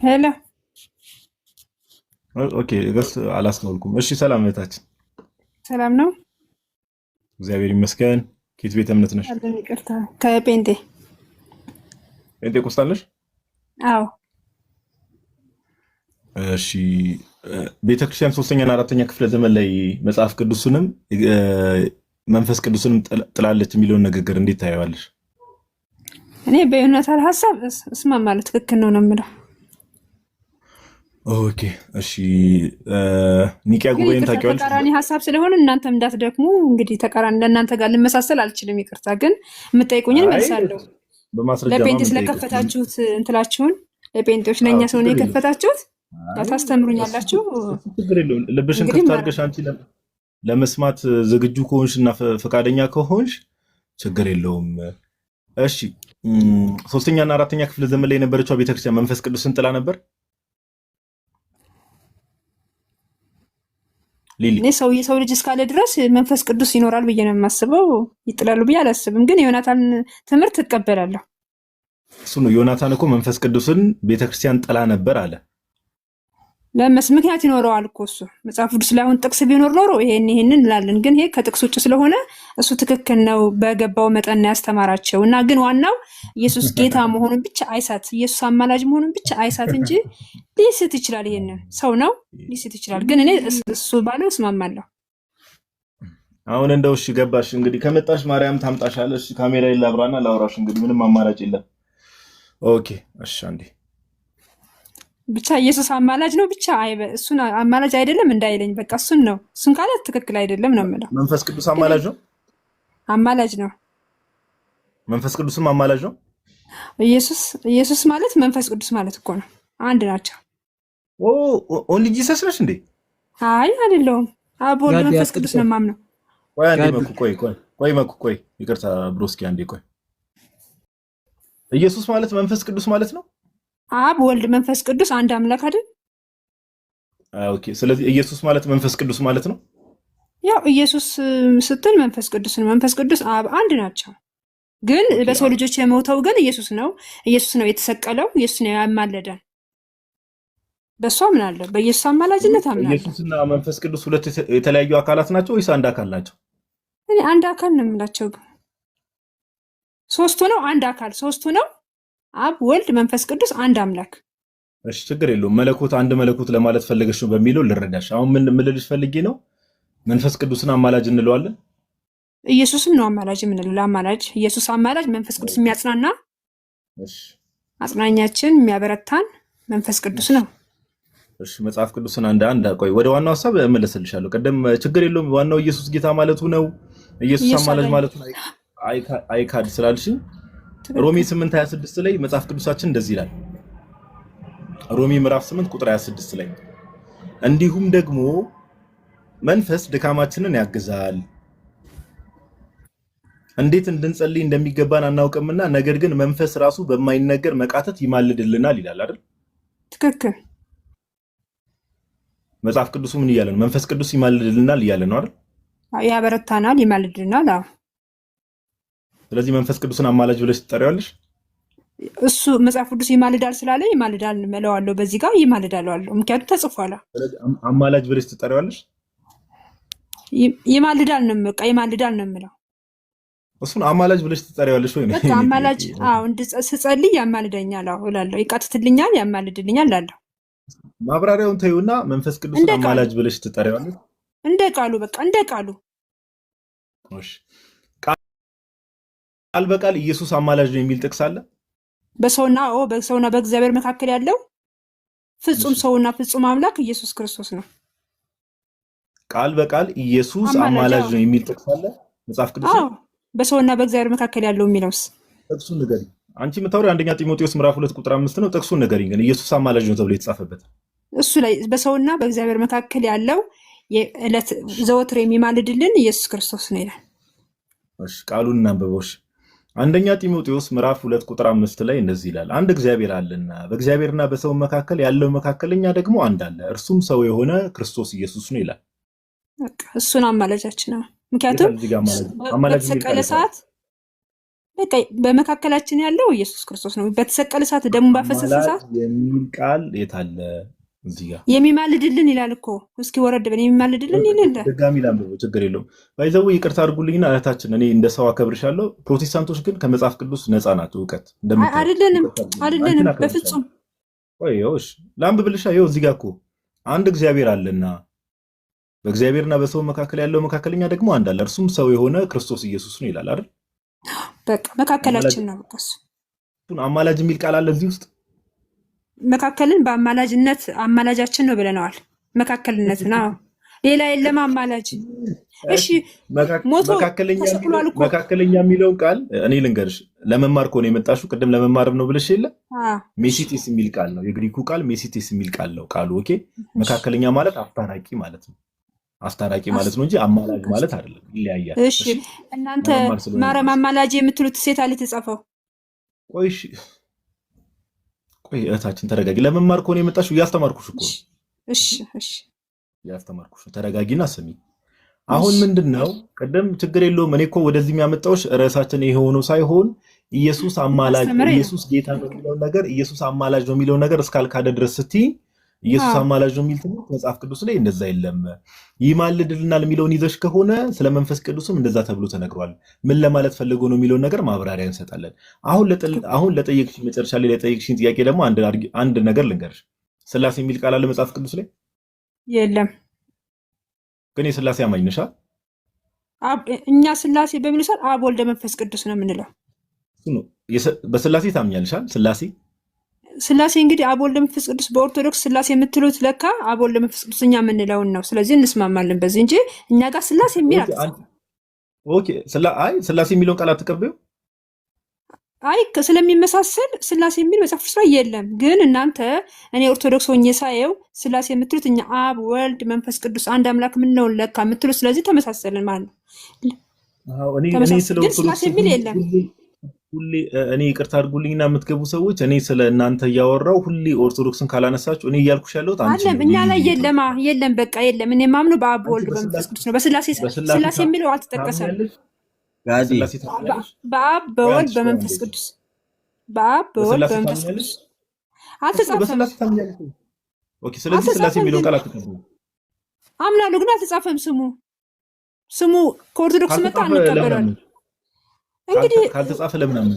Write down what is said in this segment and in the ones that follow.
ሄሎ ኦኬ ገስ አላስተዋልኩም። እሺ ሰላም እህታችን፣ ሰላም ነው እግዚአብሔር ይመስገን። ከየት ቤተ እምነት ነሽ? አለን። ይቅርታ ከጴንጤ። ጴንጤቆስጣል ነሽ? አዎ እሺ ቤተክርስቲያን ሶስተኛና አራተኛ ክፍለ ዘመን ላይ መጽሐፍ ቅዱስንም መንፈስ ቅዱስንም ጥላለች የሚለውን ንግግር እንዴት ታየዋለሽ? እኔ በዮናታን ሀሳብ እስማማለሁ። ትክክል ነው ነው የምለው። ኦኬ እሺ ኒቂያ ግን ጉባኤን ይቅርታ ታውቂዋለሽ? ተቃራኒ ሀሳብ ስለሆነ እናንተም እንዳትደክሙ። እንግዲህ ተቃራኒ ለእናንተ ጋር ልመሳሰል አልችልም። ይቅርታ ግን የምጠይቁኝን አይ እመልሳለሁ። በማስረጃ ለጴንጤ ማመን ጠይቀሽ ስለከፈታችሁት እንትላችሁን ለጴንጤዎች ለእኛ ስለሆነ ችግር የለውም። የከፈታችሁት ያው አይ ታስተምሩኛላችሁ። እሱ ችግር የለውም። ልብሽን እንግዲህ ክፍት ማለት አድርገሽ አንቺ ለመስማት ዝግጁ ከሆንሽ እና ፈቃደኛ ከሆንሽ ችግር የለውም። እሺ ሶስተኛና አራተኛ ክፍለ ዘመን ላይ የነበረችው ቤተክርስቲያን መንፈስ ቅዱስን ጥላ ነበር ሊሊ? እኔ የሰው ልጅ እስካለ ድረስ መንፈስ ቅዱስ ይኖራል ብዬ ነው የማስበው። ይጥላሉ ብዬ አላስብም። ግን የዮናታን ትምህርት እቀበላለሁ። እሱ ነው ዮናታን እኮ መንፈስ ቅዱስን ቤተክርስቲያን ጥላ ነበር አለ። ምክንያት ይኖረዋል እኮ እሱ መጽሐፍ ቅዱስ ላይ አሁን ጥቅስ ቢኖር ኖሮ ይሄንን እንላለን። ግን ይሄ ከጥቅስ ውጭ ስለሆነ እሱ ትክክል ነው፣ በገባው መጠን ያስተማራቸው እና ግን ዋናው ኢየሱስ ጌታ መሆኑን ብቻ አይሳት፣ ኢየሱስ አማላጅ መሆኑን ብቻ አይሳት እንጂ ሊስት ይችላል። ይሄንን ሰው ነው ሊስት ይችላል። ግን እኔ እሱ ባለው እስማማለሁ። አሁን እንደው እሺ ገባሽ። እንግዲህ ከመጣሽ ማርያም ታምጣሻለሽ። ካሜራ ይላብራና ላውራሽ። እንግዲህ ምንም አማራጭ የለም። ኦኬ እሺ አንዴ ብቻ ኢየሱስ አማላጅ ነው ብቻ እሱን አማላጅ አይደለም እንዳይለኝ፣ በቃ እሱን ነው። እሱን ካለ ትክክል አይደለም ነው የምለው። መንፈስ ቅዱስ አማላጅ ነው። አማላጅ ነው። መንፈስ ቅዱስም አማላጅ ነው። ኢየሱስ ማለት መንፈስ ቅዱስ ማለት እኮ ነው። አንድ ናቸው። ኦንሊ ጂሰስ ነሽ እንዴ? አይ አይደለሁም። አብ ወልድ መንፈስ ቅዱስ ነው የማምነው። ቆይ አንዴ መኩ ቆይ ይቅርታ ብሮስኪ አንዴ ቆይ። ኢየሱስ ማለት መንፈስ ቅዱስ ማለት ነው። አብ ወልድ መንፈስ ቅዱስ አንድ አምላክ አይደል? ኦኬ ስለዚህ ኢየሱስ ማለት መንፈስ ቅዱስ ማለት ነው። ያው ኢየሱስ ስትል መንፈስ ቅዱስ አብ አንድ ናቸው። ግን በሰው ልጆች የሞተው ግን ኢየሱስ ነው የተሰቀለው፣ ኢየሱስ ነው ያማለደን። በሱ አምናለሁ። በኢየሱስ አማላጅነት አምናለሁ። ኢየሱስና መንፈስ ቅዱስ ሁለት የተለያዩ አካላት ናቸው ወይስ አንድ አካል ናቸው? እኔ አንድ አካል ነው የምላቸው። ሶስቱ ነው አንድ አካል፣ ሶስቱ ነው አብ ወልድ መንፈስ ቅዱስ አንድ አምላክ። እሺ ችግር የለውም። አንድ መለኮት ለማለት ፈልገሽ ነው በሚለው ልረዳሽ። አሁን ምን ልልሽ ፈልጌ ነው፣ መንፈስ ቅዱስን አማላጅ እንለዋለን። ኢየሱስን ነው አማላጅ የምንለው። ለአማላጅ ኢየሱስ አማላጅ፣ መንፈስ ቅዱስ የሚያጽናና አጽናኛችን የሚያበረታን መንፈስ ቅዱስ ነው። እሺ መጽሐፍ ቅዱስን አንድ ቆይ ወደ ዋናው ሀሳብ እመለስልሻለሁ። ቀደም ችግር የለውም። ዋናው ኢየሱስ ጌታ ማለቱ ነው፣ ኢየሱስ አማላጅ ማለቱ አይካድ ስላልሽኝ ሮሜ 8:26 ላይ መጽሐፍ ቅዱሳችን እንደዚህ ይላል። ሮሜ ምዕራፍ 8 ቁጥር 26 ላይ እንዲሁም ደግሞ መንፈስ ድካማችንን ያግዛል፣ እንዴት እንድንጸልይ እንደሚገባን አናውቅምና ነገር ግን መንፈስ ራሱ በማይነገር መቃተት ይማልድልናል ይላል አይደል? ትክክል። መጽሐፍ ቅዱሱ ምን እያለ ነው? መንፈስ ቅዱስ ይማልድልናል እያለ ነው አይደል? ያበረታናል፣ ይማልድልናል። አዎ። ስለዚህ መንፈስ ቅዱስን አማላጅ ብለሽ ትጠሪዋለሽ? እሱ መጽሐፍ ቅዱስ ይማልዳል ስላለ ይማልዳል እለዋለሁ። በዚህ ጋር ይማልዳል እለዋለሁ፣ ምክንያቱም ተጽፏል። ስለዚህ አማላጅ ብለሽ ትጠሪዋለሽ? ይማልዳል ነው የምለው። እሱን አማላጅ ብለሽ ትጠሪዋለሽ ወይ? በቃ አማላጅ። አዎ ስጸልይ ያማልደኛል እላለሁ፣ ይቃትትልኛል፣ ያማልድልኛል እላለሁ። ማብራሪያውን ተይውና መንፈስ ቅዱስን አማላጅ ብለሽ ትጠሪዋለሽ? እንደ ቃሉ በቃ እንደ ቃሉ። እሺ ቃል በቃል ኢየሱስ አማላጅ ነው የሚል ጥቅስ አለ? በሰውና በእግዚአብሔር መካከል ያለው ፍጹም ሰውና ፍጹም አምላክ ኢየሱስ ክርስቶስ ነው። ቃል በቃል ኢየሱስ አማላጅ ነው የሚል ጥቅስ አለ መጽሐፍ ቅዱስ? አዎ በሰውና በእግዚአብሔር መካከል ያለው የሚለውስ ጥቅሱን ንገሪኝ። አንቺ የምታወሪው አንደኛ ጢሞቴዎስ ምዕራፍ 2 ቁጥር 5 ነው። ጥቅሱን ንገሪኝ ግን ኢየሱስ አማላጅ ነው ተብሎ የተጻፈበት እሱ ላይ በሰውና በእግዚአብሔር መካከል ያለው የዕለት ዘወትር የሚማልድልን ኢየሱስ ክርስቶስ ነው ይላል። እሺ ቃሉን እናንብበው። አንደኛ ጢሞቴዎስ ምዕራፍ 2 ቁጥር 5 ላይ እንደዚህ ይላል፣ አንድ እግዚአብሔር አለና በእግዚአብሔርና በሰው መካከል ያለው መካከለኛ ደግሞ አንድ አለ፣ እርሱም ሰው የሆነ ክርስቶስ ኢየሱስ ነው ይላል። በቃ እሱን አማላጃችን ነው። ምክንያቱም በተሰቀለ ሰዓት በቃ በመካከላችን ያለው ኢየሱስ ክርስቶስ ነው። በተሰቀለ ሰዓት ደሙን ባፈሰሰ ሰዓት የሚል ቃል የታለ? እዚህ ጋር የሚማልድልን ይላል እኮ። እስኪ ወረድ በል የሚማልድልን ይላል። ድጋሚ ላንብበው፣ ችግር የለውም። ባይዘው ይቅርታ አድርጉልኝና እህታችን፣ እኔ እንደ ሰው አከብርሻለሁ። ፕሮቴስታንቶች ግን ከመጽሐፍ ቅዱስ ነፃ ናቸው። እውቀት አይደለንም፣ በፍጹም። ቆይሽ ላንብብልሻ። ይኸው እዚህ ጋር እኮ አንድ እግዚአብሔር አለና በእግዚአብሔርና በሰው መካከል ያለው መካከለኛ ደግሞ አንድ አለ፣ እርሱም ሰው የሆነ ክርስቶስ ኢየሱስ ነው ይላል አይደል? በቃ መካከላችን ነው። በቃ አማላጅ የሚል ቃል አለ እዚህ ውስጥ። መካከልን በአማላጅነት አማላጃችን ነው ብለነዋል። መካከልነት ነው፣ ሌላ የለም አማላጅ። እሺ መካከለኛ የሚለውን ቃል እኔ ልንገርሽ፣ ለመማር ከሆነ የመጣሽው ቅድም ለመማርም ነው ብለሽ የለ ሜሲቴስ የሚል ቃል ነው። የግሪኩ ቃል ሜሲቴስ የሚል ቃል ነው ቃሉ። ኦኬ፣ መካከለኛ ማለት አስታራቂ ማለት ነው። አስታራቂ ማለት ነው እንጂ አማላጅ ማለት አይደለም። ይለያያል። እሺ እናንተ ማርያም አማላጅ የምትሉት ሴት አለ የተጻፈው። ቆይ እህታችን ተረጋጊ። ለመማር ከሆነ የመጣሽው እያስተማርኩሽ እኮ። እሺ እያስተማርኩሽ ነው። ተረጋጊና ስሚ። አሁን ምንድነው ቅድም ችግር የለውም። እኔ እኮ ወደዚህ የሚያመጣውሽ ርዕሳችን ይሄ ሆኖ ሳይሆን ኢየሱስ አማላጅ፣ ኢየሱስ ጌታ ነው የሚለው ነገር፣ ኢየሱስ አማላጅ ነው የሚለው ነገር እስካልካደ ድረስ ስትይ ኢየሱስ አማላጅ ነው የሚል ትምህርት መጽሐፍ ቅዱስ ላይ እንደዛ የለም። ይማልድልናል የሚለውን ይዘሽ ከሆነ ስለ መንፈስ ቅዱስም እንደዛ ተብሎ ተነግሯል። ምን ለማለት ፈልጎ ነው የሚለውን ነገር ማብራሪያ እንሰጣለን። አሁን ለጠየቅሽ መጨረሻ ላይ ለጠየቅሽኝ ጥያቄ ደግሞ አንድ ነገር ልንገርሽ። ስላሴ የሚል ቃል አለ መጽሐፍ ቅዱስ ላይ? የለም። ግን የስላሴ አማኝ ነሽ? እኛ ስላሴ በሚል ሰዓት አብ ወልደ መንፈስ ቅዱስ ነው የምንለው። በስላሴ ታምኛለሻል? ስላሴ እንግዲህ አብ ወልደ መንፈስ ቅዱስ በኦርቶዶክስ ስላሴ የምትሉት ለካ አብ ወልደ መንፈስ ቅዱስ እኛ የምንለውን ነው። ስለዚህ እንስማማለን በዚህ እንጂ እኛ ጋር ስላሴ የሚል ስላሴ የሚለውን ቃል አትቀበዩ? አይ ስለሚመሳሰል ስላሴ የሚል መጽሐፍ ቅዱስ ላይ የለም። ግን እናንተ እኔ ኦርቶዶክስ ሆኜ ሳየው ስላሴ የምትሉት እኛ አብ ወልድ መንፈስ ቅዱስ አንድ አምላክ የምንለውን ለካ የምትሉት፣ ስለዚህ ተመሳሰልን ማለት ነው። ግን ስላሴ የሚል የለም። ሁሌ እኔ ይቅርታ አድርጉልኝና የምትገቡ ሰዎች እኔ ስለ እናንተ እያወራው ሁሌ ኦርቶዶክስን ካላነሳችሁ እኔ እያልኩሽ ያለሁት አንቺ እኛ ላይ የለም በቃ የለም። እኔ ማምኑ በአብ ወልድ በመንፈስ ቅዱስ ነው። በስላሴ የሚለው አልተጠቀሰም። በአብ በወልድ በመንፈስ ቅዱስ በአብ በወልድ በመንፈስ ቅዱስ አልተጻፈም። ስለዚህ ስላሴ የሚለውን ቃል አትቀበሉ። አምናለሁ ግን አልተጻፈም። ስሙ ከኦርቶዶክስ መጣ አንቀበላለን። እንግዲህ ካልተጻፈ ለምን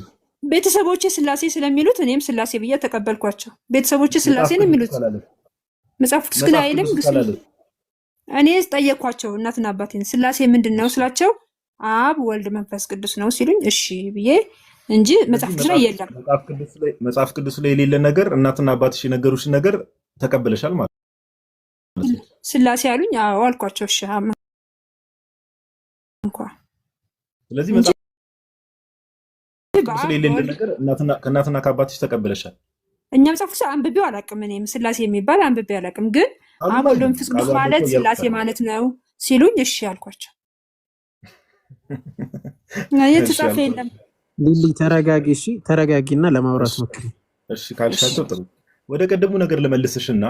ቤተሰቦቼ ስላሴ ስለሚሉት እኔም ስላሴ ብዬ ተቀበልኳቸው። ቤተሰቦቼ ስላሴ ነው የሚሉት መጽሐፍ ቅዱስ ግን አይልም። እኔ ጠየኳቸው እናትና አባቴን ስላሴ ምንድን ነው ስላቸው አብ ወልድ መንፈስ ቅዱስ ነው ሲሉኝ እሺ ብዬ እንጂ መጽሐፍ ቅዱስ ላይ የለም። መጽሐፍ ቅዱስ ላይ የሌለ ነገር እናትና አባትሽ የነገሩሽን ነገር ተቀበለሻል ማለት ነው። ስላሴ አሉኝ። አዎ አልኳቸው። እሺ እንኳን ስለዚህ ከእናትና ከአባትሽ ተቀበለሻል። እኛ መጽሐፍ ቅዱስ አንብቤው አላውቅም። እኔም ስላሴ የሚባል አንብቤ አላውቅም። ግን አብ ወልድ መንፈስ ቅዱስ ማለት ስላሴ ማለት ነው ሲሉኝ እሺ አልኳቸው። የተጻፈ የለም። ሊሊ ተረጋጊ፣ እሺ ተረጋጊና ለማውራት ሞክሪ። እሺ ካልሻቸው ጥሩ። ወደ ቀደሙ ነገር ልመልስሽና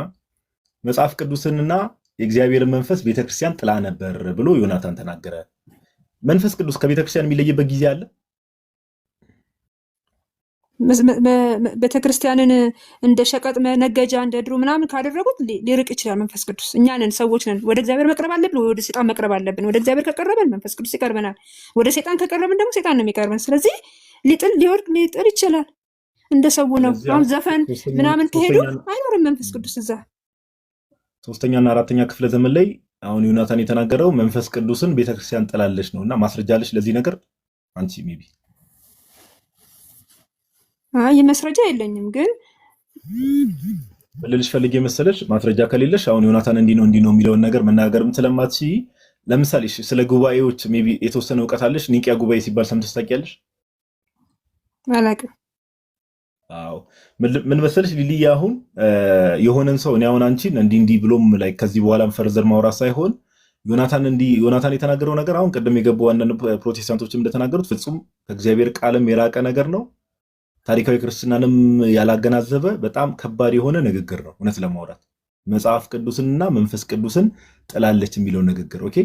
መጽሐፍ ቅዱስንና የእግዚአብሔርን መንፈስ ቤተክርስቲያን ጥላ ነበር ብሎ ዮናታን ተናገረ። መንፈስ ቅዱስ ከቤተክርስቲያን የሚለይበት ጊዜ አለ? ቤተክርስቲያንን እንደ ሸቀጥ መነገጃ እንደ ድሮ ምናምን ካደረጉት ሊርቅ ይችላል። መንፈስ ቅዱስ እኛ ነን፣ ሰዎች ነን። ወደ እግዚአብሔር መቅረብ አለብን፣ ወደ ሰይጣን መቅረብ አለብን። ወደ እግዚአብሔር ከቀረበን መንፈስ ቅዱስ ይቀርበናል። ወደ ሰይጣን ከቀረብን ደግሞ ሰይጣን ነው የሚቀርበን። ስለዚህ ሊጥል ይችላል። እንደ ሰው ነው። አሁን ዘፈን ምናምን ከሄዱ አይኖርም መንፈስ ቅዱስ እዛ። ሶስተኛና አራተኛ ክፍለ ዘመን ላይ አሁን ዮናታን የተናገረው መንፈስ ቅዱስን ቤተክርስቲያን ጥላለች ነው እና ማስረጃለች ለዚህ ነገር አንቺ ሜቢ መስረጃ የለኝም። ግን ልልሽ ፈልጌ መሰለሽ ማስረጃ ከሌለሽ አሁን ዮናታን እንዲህ ነው የሚለውን ነገር መናገርም ስለማትችይ ለምሳሌ ስለ ጉባኤዎች ሜቢ የተወሰነ እውቀት አለሽ? ኒቂያ ጉባኤ ሲባል ሰምተሽ ታውቂያለሽ? አላውቅም። አዎ ምን መሰለሽ ሊልያ አሁን የሆነን ሰው እኔ አሁን አንቺን እንዲህ ብሎም ላይ ከዚህ በኋላም ፈርዘር ማውራት ሳይሆን ዮናታን የተናገረው ነገር አሁን ቅድም የገባው አንዳንድ ፕሮቴስታንቶችም እንደተናገሩት ፍጹም ከእግዚአብሔር ቃልም የራቀ ነገር ነው። ታሪካዊ ክርስትናንም ያላገናዘበ በጣም ከባድ የሆነ ንግግር ነው። እውነት ለማውራት መጽሐፍ ቅዱስንና መንፈስ ቅዱስን ጥላለች የሚለው ንግግር ኦኬ።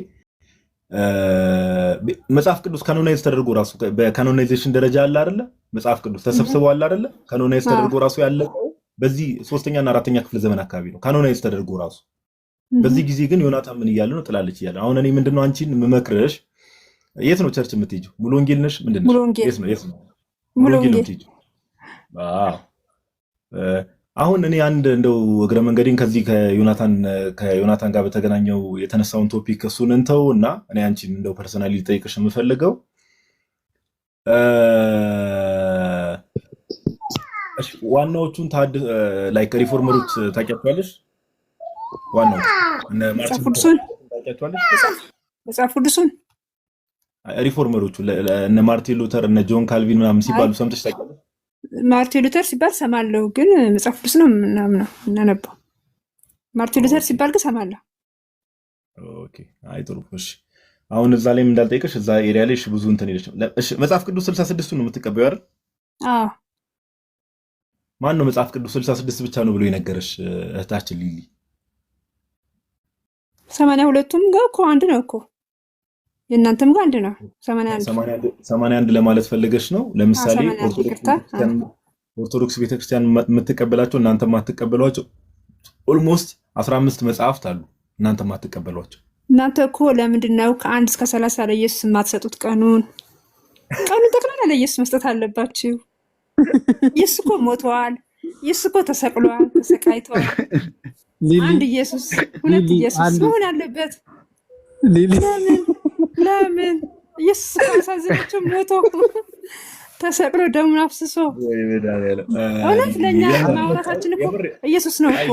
መጽሐፍ ቅዱስ ካኖናይዝ ተደርጎ ራሱ በካኖናይዜሽን ደረጃ አለ አይደለ? መጽሐፍ ቅዱስ ተሰብስበው አለ አይደለ? ካኖናይዝ ተደርጎ ራሱ ያለቀው በዚህ 3ኛ እና 4ኛ ክፍለ ዘመን አካባቢ ነው ካኖናይዝ ተደርጎ ራሱ። በዚህ ጊዜ ግን ዮናታን ምን እያለ ነው? ጥላለች እያለ። አሁን እኔ ምንድነው አንቺን የምመክርሽ፣ የት ነው ቸርች የምትሄጂው? ሙሉ ወንጌል ነሽ? ምንድነው? የት ነው ሙሉ ወንጌል የምትሄጂው? አሁን እኔ አንድ እንደው እግረ መንገዴን ከዚህ ከዮናታን ጋር በተገናኘው የተነሳውን ቶፒክ እሱን እንተው እና እኔ አንቺን እንደው ፐርሰናሊ ልጠይቅሽ የምፈልገው ዋናዎቹን ላይክ ሪፎርመሮች ታውቂያቸዋለሽ? ዋናዎቹ እነ ማርቲን መጽሐፍ ቅዱሱን ሪፎርመሮቹ እነ ማርቲን ሉተር እነ ጆን ካልቪን ምናምን ሲባሉ ሰምተሽ ታውቂያለሽ? ማርቲን ሉተር ሲባል ሰማለሁ፣ ግን መጽሐፍ ቅዱስ ነው ምናምን እናነበው። ማርቲን ሉተር ሲባል ግን ሰማለሁ። ኦኬ፣ አይ ጥሩ። እሺ፣ አሁን እዛ ላይም እንዳልጠይቅሽ እዛ ኤሪያ ላይ ብዙ እንትን ሄደሽ። እሺ፣ መጽሐፍ ቅዱስ 66ቱን ነው የምትቀበዩ አይደል? አዎ። ማን ነው መጽሐፍ ቅዱስ 66 ብቻ ነው ብሎ የነገረሽ እህታችን ሊሊ? 82ቱም ጋር እኮ አንድ ነው እኮ፣ የእናንተም ጋር አንድ ነው። 81 ለማለት ፈልገሽ ነው? ለምሳሌ ኦርቶዶክስ ቤተክርስቲያን የምትቀበላቸው እናንተ የማትቀበሏቸው ኦልሞስት 15 መጽሐፍት አሉ እናንተ የማትቀበሏቸው። እናንተ እኮ ለምንድን ነው ከ1 እስከ 30 ለኢየሱስ የማትሰጡት? ቀኑን ጠቅላላ ለኢየሱስ መስጠት አለባችሁ። ኢየሱስ እኮ ሞተዋል። ኢየሱስ እኮ ተሰቅሏል፣ ተሰቃይቷል። አንድ ኢየሱስ፣ ሁለት ኢየሱስ መሆን አለበት። ለምን ኢየሱስ ካሳዘናቸው ሞቶ ተሰቅሎ ደሙን አፍስሶ እውነት ለእኛ ማውራታችን እኮ ኢየሱስ ነው እኮ።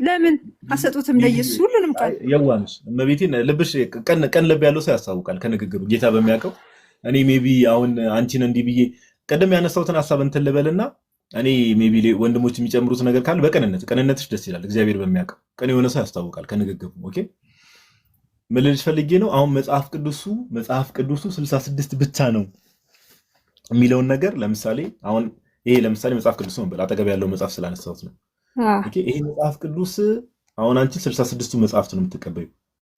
ለምን አሰጡትም ለኢየሱስ? ሁሉንም ቃል የዋንስ እመቤቴን ልብሽ ቀን ልብ ያለው ሰው ያስታውቃል ከንግግሩ ጌታ በሚያውቀው። እኔ ሜቢ አሁን አንቺን እንዲህ ብዬ ቀደም ያነሳሁትን ሀሳብ እንትን ልበልና እኔ ሜቢ ወንድሞች የሚጨምሩት ነገር ካለ ቅንነትሽ ደስ ይላል። እግዚአብሔር በሚያውቀው ቀን የሆነ ሰው ያስታውቃል ከንግግሩ። ኦኬ ምን ልልሽ ፈልጌ ነው፣ አሁን መጽሐፍ ቅዱሱ 66 ብቻ ነው የሚለውን ነገር ለምሳሌ አሁን ይሄ ለምሳሌ መጽሐፍ ቅዱስ ነው በል አጠገብ ያለው መጽሐፍ ስላነሳሁት ነው። ኦኬ ይሄ መጽሐፍ ቅዱስ አሁን አንቺ 66ቱ መጽሐፍት ነው የምትቀበዩ።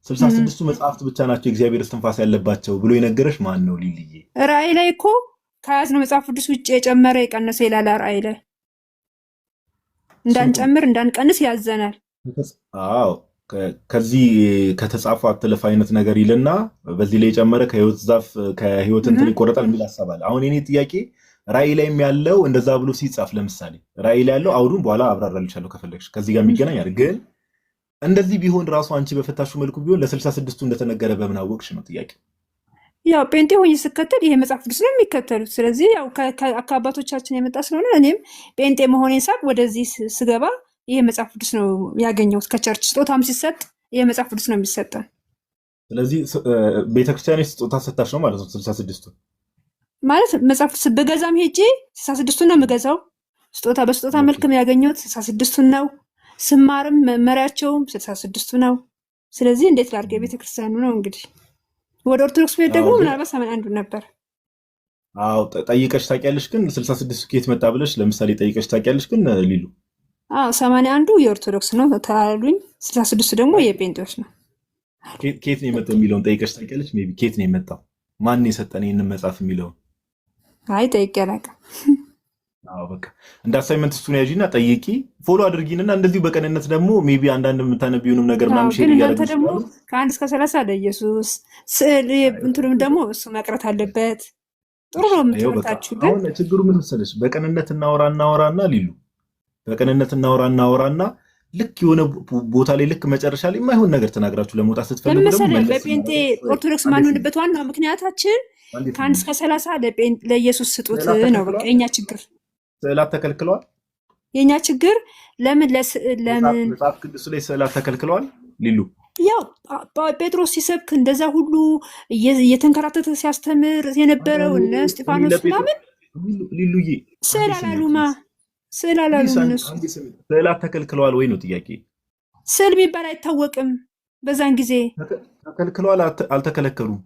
66ቱ መጽሐፍት ብቻ ናቸው የእግዚአብሔር እስትንፋስ ያለባቸው ብሎ የነገረሽ ማን ነው ሊልዬ? ራእይ ላይ እኮ ከያዝነው መጽሐፍ ቅዱስ ውጭ የጨመረ የቀነሰ ይላል። ራእይ ላይ እንዳንጨምር እንዳንቀንስ ያዘናል። አዎ ከዚህ ከተጻፉ አትለፍ አይነት ነገር ይልና በዚህ ላይ የጨመረ ከህይወት ዛፍ ከህይወት እንትን ይቆረጣል የሚል ሀሳብ አለ። አሁን የኔ ጥያቄ ራእይ ላይም ያለው እንደዛ ብሎ ሲጻፍ ለምሳሌ ራእይ ላይ ያለው አውዱን በኋላ አብራራልሻለሁ ከፈለግሽ ከዚህ ጋር የሚገናኝ አይደል? ግን እንደዚህ ቢሆን ራሱ አንቺ በፈታሹ መልኩ ቢሆን ለ66ቱ እንደተነገረ በምን አወቅሽ ነው ጥያቄ። ያው ጴንጤ ሆኜ ስከተል ይሄ መጽሐፍ ቅዱስ ነው የሚከተሉት። ስለዚህ ያው ከአባቶቻችን የመጣ ስለሆነ እኔም ጴንጤ መሆኔን ሳቅ ወደዚህ ስገባ ይሄ መጽሐፍ ቅዱስ ነው ያገኘሁት። ከቸርች ስጦታም ሲሰጥ ይሄ መጽሐፍ ቅዱስ ነው የሚሰጠን። ስለዚህ ቤተክርስቲያን ስጦታ ሰጣሽ ነው ማለት ነው 66ቱ ማለት መጽሐፍ ቅዱስ በገዛም ሄጄ 66ቱን ነው የምገዛው። በስጦታ መልክም ያገኘሁት 66ቱን ነው። ስማርም መመሪያቸውም 66ቱ ነው። ስለዚህ እንዴት ላድርግ? የቤተክርስቲያኑ ነው እንግዲህ። ወደ ኦርቶዶክስ ቤት ደግሞ ምናልባት 81 ነበር። አዎ ጠይቀሽ ታውቂያለሽ? ግን 66ቱ ከየት መጣ ብለሽ ለምሳሌ ጠይቀሽ ታውቂያለሽ? ግን ሊሉ 81ዱ የኦርቶዶክስ ነው ታሉኝ፣ 66ቱ ደግሞ የጴንጤዎች ነው። ከየት ነው የመጣው የሚለውን ጠይቀሽ ታውቂያለሽ? ሜይ ቢ ከየት ነው የመጣው ማን የሰጠን ይህንን መጽሐፍ የሚለውን? አይ ጠይቄ አላውቅም። አዎ በቃ እንደ አሳይመንት እሱን ያዢና ጠይቂ፣ ፎሎ አድርጊንና እንደዚሁ በቀንነት ደግሞ ሜይ ቢ አንዳንድ የምታነቢውንም ነገር ምናምን ሼር እያደረግሽ ደግሞ ከ1 እስከ 30 ለኢየሱስ ስዕል እንትኑም ደግሞ እሱ መቅረት አለበት። ጥሩ ነው የምትመጣችሁ። ግን አሁን ችግሩ ምን መሰለሽ? በቀንነት እናወራና ሊሉ በቀንነት እናወራና ልክ የሆነ ቦታ ላይ ልክ መጨረሻ ላይ የማይሆን ነገር ተናግራችሁ ለመውጣት ስትፈልጉ ደግሞ በጴንጤ ኦርቶዶክስ ማንሆንበት ዋናው ምክንያታችን ከ1 እስከ 30 ለኢየሱስ ስጡት ነው። በቃ የኛ ችግር ስዕላት ተከልክለዋል። የኛ ችግር ለምን መጽሐፍ ቅዱስ ላይ ስዕላት ተከልክለዋል ሊሉ ያው ጴጥሮስ ሲሰብክ እንደዛ ሁሉ እየተንከራተተ ሲያስተምር የነበረው እነ እስጢፋኖስ ምናምን ሊሉዬ ስዕል አላሉም እነሱ። ስዕላት ተከልክለዋል ወይ ነው ጥያቄ። ስዕል የሚባል አይታወቅም። በዛን ጊዜ ተከልክለዋል አልተከለከሉም?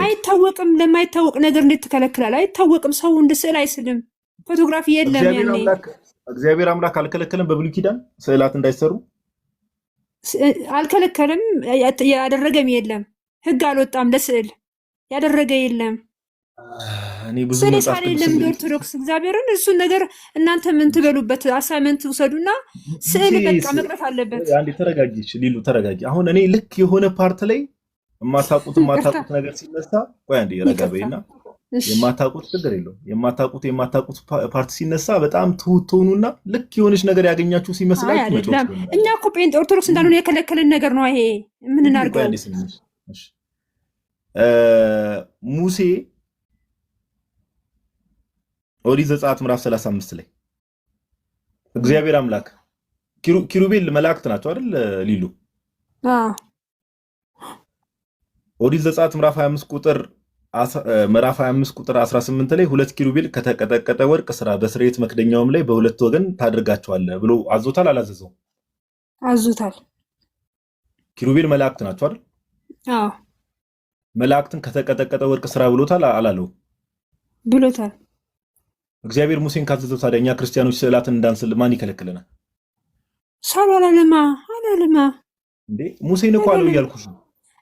አይታወቅም። ለማይታወቅ ነገር እንዴት ትከለክላል? አይታወቅም። ሰው እንደ ስዕል አይስልም። ፎቶግራፊ የለም። ያኔ እግዚአብሔር አምላክ አልከለከለም። በብሉይ ኪዳን ስዕላት እንዳይሰሩ አልከለከልም። ያደረገም የለም። ህግ አልወጣም ለስዕል ያደረገ የለም። እኔ ብዙ ስዕል መጽሐፍ የሳለ ቅዱስ የለም ኦርቶዶክስ እግዚአብሔርን። እሱን ነገር እናንተ ምን ትበሉበት? አሳይመንት ውሰዱና ስዕል በቃ መቅረት አለበት። አንዴ ተረጋጊ ሊሉ ተረጋጊ። አሁን እኔ ልክ የሆነ ፓርት ላይ የማታውቁት ነገር ሲነሳ ቆይ አንዴ ረጋ በይና የማታውቁት ችግር የለውም። የማታውቁት ፓርት ሲነሳ በጣም ትሁቱኑና ልክ የሆነች ነገር ያገኛችሁ ሲመስላችሁ አይደለም። እኛ እኮ ጴንጤ ኦርቶዶክስ እንዳልሆነ የከለከለን ነገር ነው ይሄ። ምን እናድርገው? ሙሴ ኦሪት ዘጸአት ምዕራፍ 35 ላይ እግዚአብሔር አምላክ ኪሩቤል መላእክት ናቸው አይደል ሊሉ ኦሪት ዘጸአት ምዕራፍ 25 ቁጥር 18 ላይ 2 ኪሩቤል ከተቀጠቀጠ ወርቅ ስራ በስርየት መክደኛውም ላይ በሁለት ወገን ታደርጋቸዋለህ ብሎ አዞታል አላዘዘው? አዞታል። ኪሩቤል መላእክት ናቸው አይደል? አዎ። መላእክትን ከተቀጠቀጠ ወርቅ ስራ ብሎታል አላለው? ብሎታል። እግዚአብሔር ሙሴን ካዘዘው ታዲያ እኛ ክርስቲያኖች ስዕላትን እንዳንስል ማን ይከለክለናል? ሳሉ አላለማ እንዴ ሙሴን እኮ አለው እያልኩሽ ነው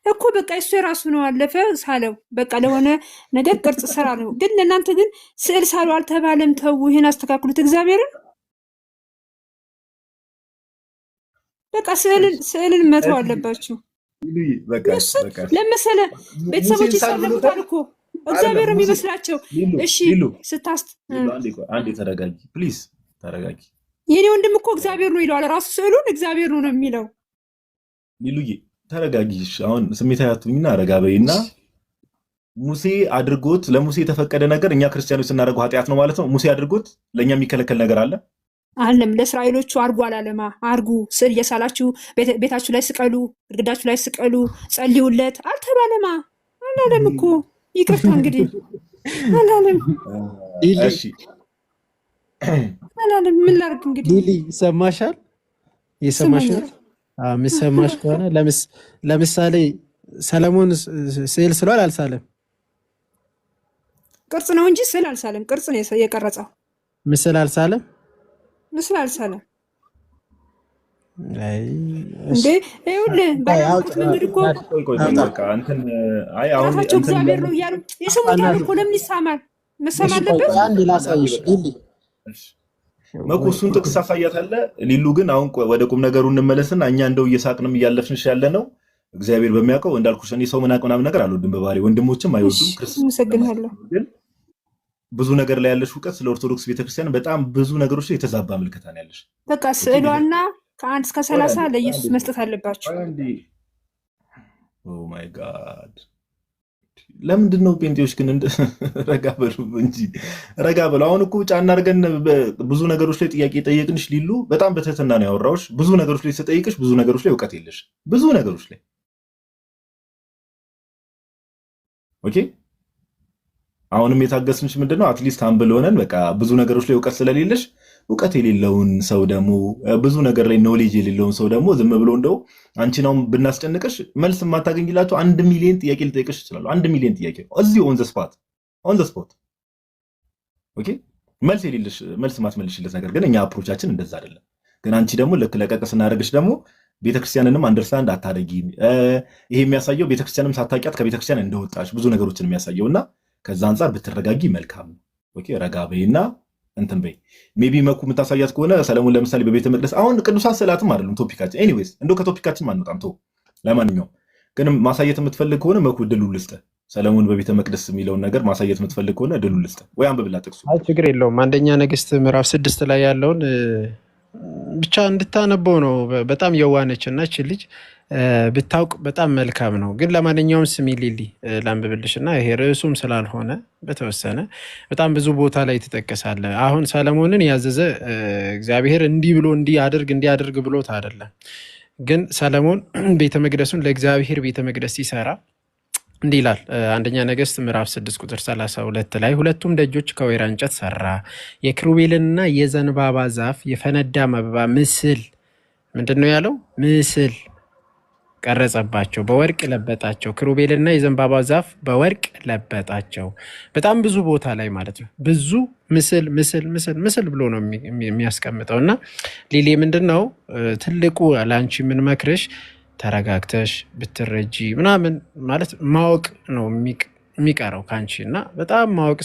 እኮ። በቃ እሱ የራሱ ነው አለፈ ሳለው በቃ ለሆነ ነገር ቅርጽ ስራ ነው። ግን ለእናንተ ግን ስዕል ሳሉ አልተባለም። ተው ይሄን አስተካክሉት። እግዚአብሔርን በቃ ስዕልን መተው አለባችሁ። ለመሰለ ቤተሰቦች ይሳለሙታል እኮ እግዚአብሔር የሚመስላቸው። እሺ ስታስት አንዴ ተረጋጊ ፕሊዝ ተረጋጊ። የኔ ወንድም እኮ እግዚአብሔር ነው ይለዋል ራሱ ስዕሉን እግዚአብሔር ነው የሚለው። ሊሉዬ ተረጋጊሽ። አሁን ስሜታዊ አትሁኝና ረጋ በይና ሙሴ አድርጎት ለሙሴ የተፈቀደ ነገር እኛ ክርስቲያኖች ስናደርገው ኃጢአት ነው ማለት ነው። ሙሴ አድርጎት ለእኛ የሚከለከል ነገር አለ አለም? ለእስራኤሎቹ አርጉ አላለማ? አርጉ ስዕል እየሳላችሁ ቤታችሁ ላይ ስቀሉ፣ ግድግዳችሁ ላይ ስቀሉ፣ ጸልዩለት አልተባለማ? አላለም እኮ። ይቅርታ እንግዲህ አላለም። እሺ አላለም። ምን ላድርግ እንግዲህ። ሊሊ ይሰማሻል? ይሰማሻል? የሚሰማሽ ከሆነ ለምሳሌ ሰለሞን ስዕል ስሏል አልሳለም? ቅርጽ ነው እንጂ ስዕል አልሳለም። ቅርጽ ነው የቀረጸው። ምስል አልሳለም። ምስል አልሳለም። እንዴ ይኸውልህ ባላልኩት መንገድ እኮ ራሳቸው እግዚአብሔር ነው እያሉ የስሙታል እኮ። ለምን ይሳማል? መሳም አለበት። አንድ ላሳይሽ ሊሊ መኩ እሱን ጥቅስ አሳያታለህ። ሊሉ ግን አሁን ወደ ቁም ነገሩ እንመለስና እኛ እንደው እየሳቅንም እያለፍንሽ ያለ ነው። እግዚአብሔር በሚያውቀው እንዳልኩሽ እኔ ሰው መናቅ ምናምን ነገር አልወድም በባህሪ ወንድሞችም አይወዱም። አመሰግናለሁ። ግን ብዙ ነገር ላይ ያለሽ እውቀት ስለ ኦርቶዶክስ ቤተክርስቲያን በጣም ብዙ ነገሮች ላይ የተዛባ ምልከታ ነው ያለሽ። በቃ ስዕሏና ከ1 እስከ 30 ለኢየሱስ መስጠት አለባቸው። ኦ ማይ ጋድ ለምንድን ነው ጴንጤዎች ግን ረጋ በሉ እንጂ ረጋ በሉ። አሁን እኮ ጫና አድርገን ብዙ ነገሮች ላይ ጥያቄ ጠየቅንሽ ሊሉ በጣም በትህትና ነው ያወራሁሽ። ብዙ ነገሮች ላይ ስጠይቅሽ ብዙ ነገሮች ላይ እውቀት የለሽ ብዙ ነገሮች ላይ ኦኬ። አሁንም የታገስንሽ ምንድነው አትሊስት አምብል ሆነን በቃ ብዙ ነገሮች ላይ እውቀት ስለሌለሽ እውቀት የሌለውን ሰው ደግሞ ብዙ ነገር ላይ ኖሌጅ የሌለውን ሰው ደግሞ ዝም ብሎ እንደው አንቺ ነው ብናስጨንቅሽ መልስ የማታገኝላቸው 1 ሚሊዮን ጥያቄ ልጠይቅሽ ይችላል። 1 ሚሊዮን ጥያቄ እዚህ ኦን ዘ ስፖት ኦኬ። መልስ የሌለሽ መልስ ማትመልሽለት ነገር ግን እኛ አፕሮቻችን እንደዛ አይደለም። ግን አንቺ ደግሞ ልክ ለቀቅ ስናደርግሽ ደግሞ ቤተክርስቲያንንም አንደርስታንድ አታደርጊም። ይሄ የሚያሳየው ቤተክርስቲያንም ሳታውቂያት ከቤተክርስቲያን እንደወጣሽ ብዙ ነገሮችን የሚያሳየውና ከዛ አንጻር ብትረጋጊ መልካም ነው። ኦኬ ረጋ በይና እንትን በይ። ሜቢ መኩ የምታሳያት ከሆነ ሰለሞን ለምሳሌ በቤተ መቅደስ አሁን ቅዱሳት ስዕላትም አይደሉም ቶፒካችን። ኤኒዌይስ እንደው ከቶፒካችን አንወጣም። ለማንኛውም ግን ማሳየት የምትፈልግ ከሆነ መኩ ድሉ ልስጥህ። ሰለሞን በቤተ መቅደስ የሚለውን ነገር ማሳየት የምትፈልግ ከሆነ ድሉ ልስጥህ ወይ አንብብላ ጥቅሱ። ችግር የለውም። አንደኛ ነገሥት ምዕራፍ 6 ላይ ያለውን ብቻ እንድታነበው ነው። በጣም የዋነች እና እች ልጅ ብታውቅ በጣም መልካም ነው። ግን ለማንኛውም ስሚ ሊሊ ላንብብልሽ እና ይሄ ርዕሱም ስላልሆነ በተወሰነ በጣም ብዙ ቦታ ላይ ትጠቀሳለ። አሁን ሰለሞንን ያዘዘ እግዚአብሔር እንዲህ ብሎ እንዲያደርግ ብሎት አይደለም። ግን ሰለሞን ቤተ መቅደሱን ለእግዚአብሔር ቤተ መቅደስ ሲሰራ እንዲህ ይላል። አንደኛ ነገሥት ምዕራፍ 6 ቁጥር 32 ላይ ሁለቱም ደጆች ከወይራ እንጨት ሰራ፣ የኪሩቤልንና የዘንባባ ዛፍ የፈነዳ አበባ ምስል ምንድን ነው ያለው? ምስል ቀረጸባቸው፣ በወርቅ ለበጣቸው። ኪሩቤልና የዘንባባ ዛፍ በወርቅ ለበጣቸው። በጣም ብዙ ቦታ ላይ ማለት ነው። ብዙ ምስል ብሎ ነው የሚያስቀምጠው። እና ሊሊ ምንድን ነው ትልቁ ለአንቺ የምንመክርሽ ተረጋግተሽ ብትረጂ ምናምን ማለት ማወቅ ነው የሚቀረው ካንቺ እና በጣም ማወቅ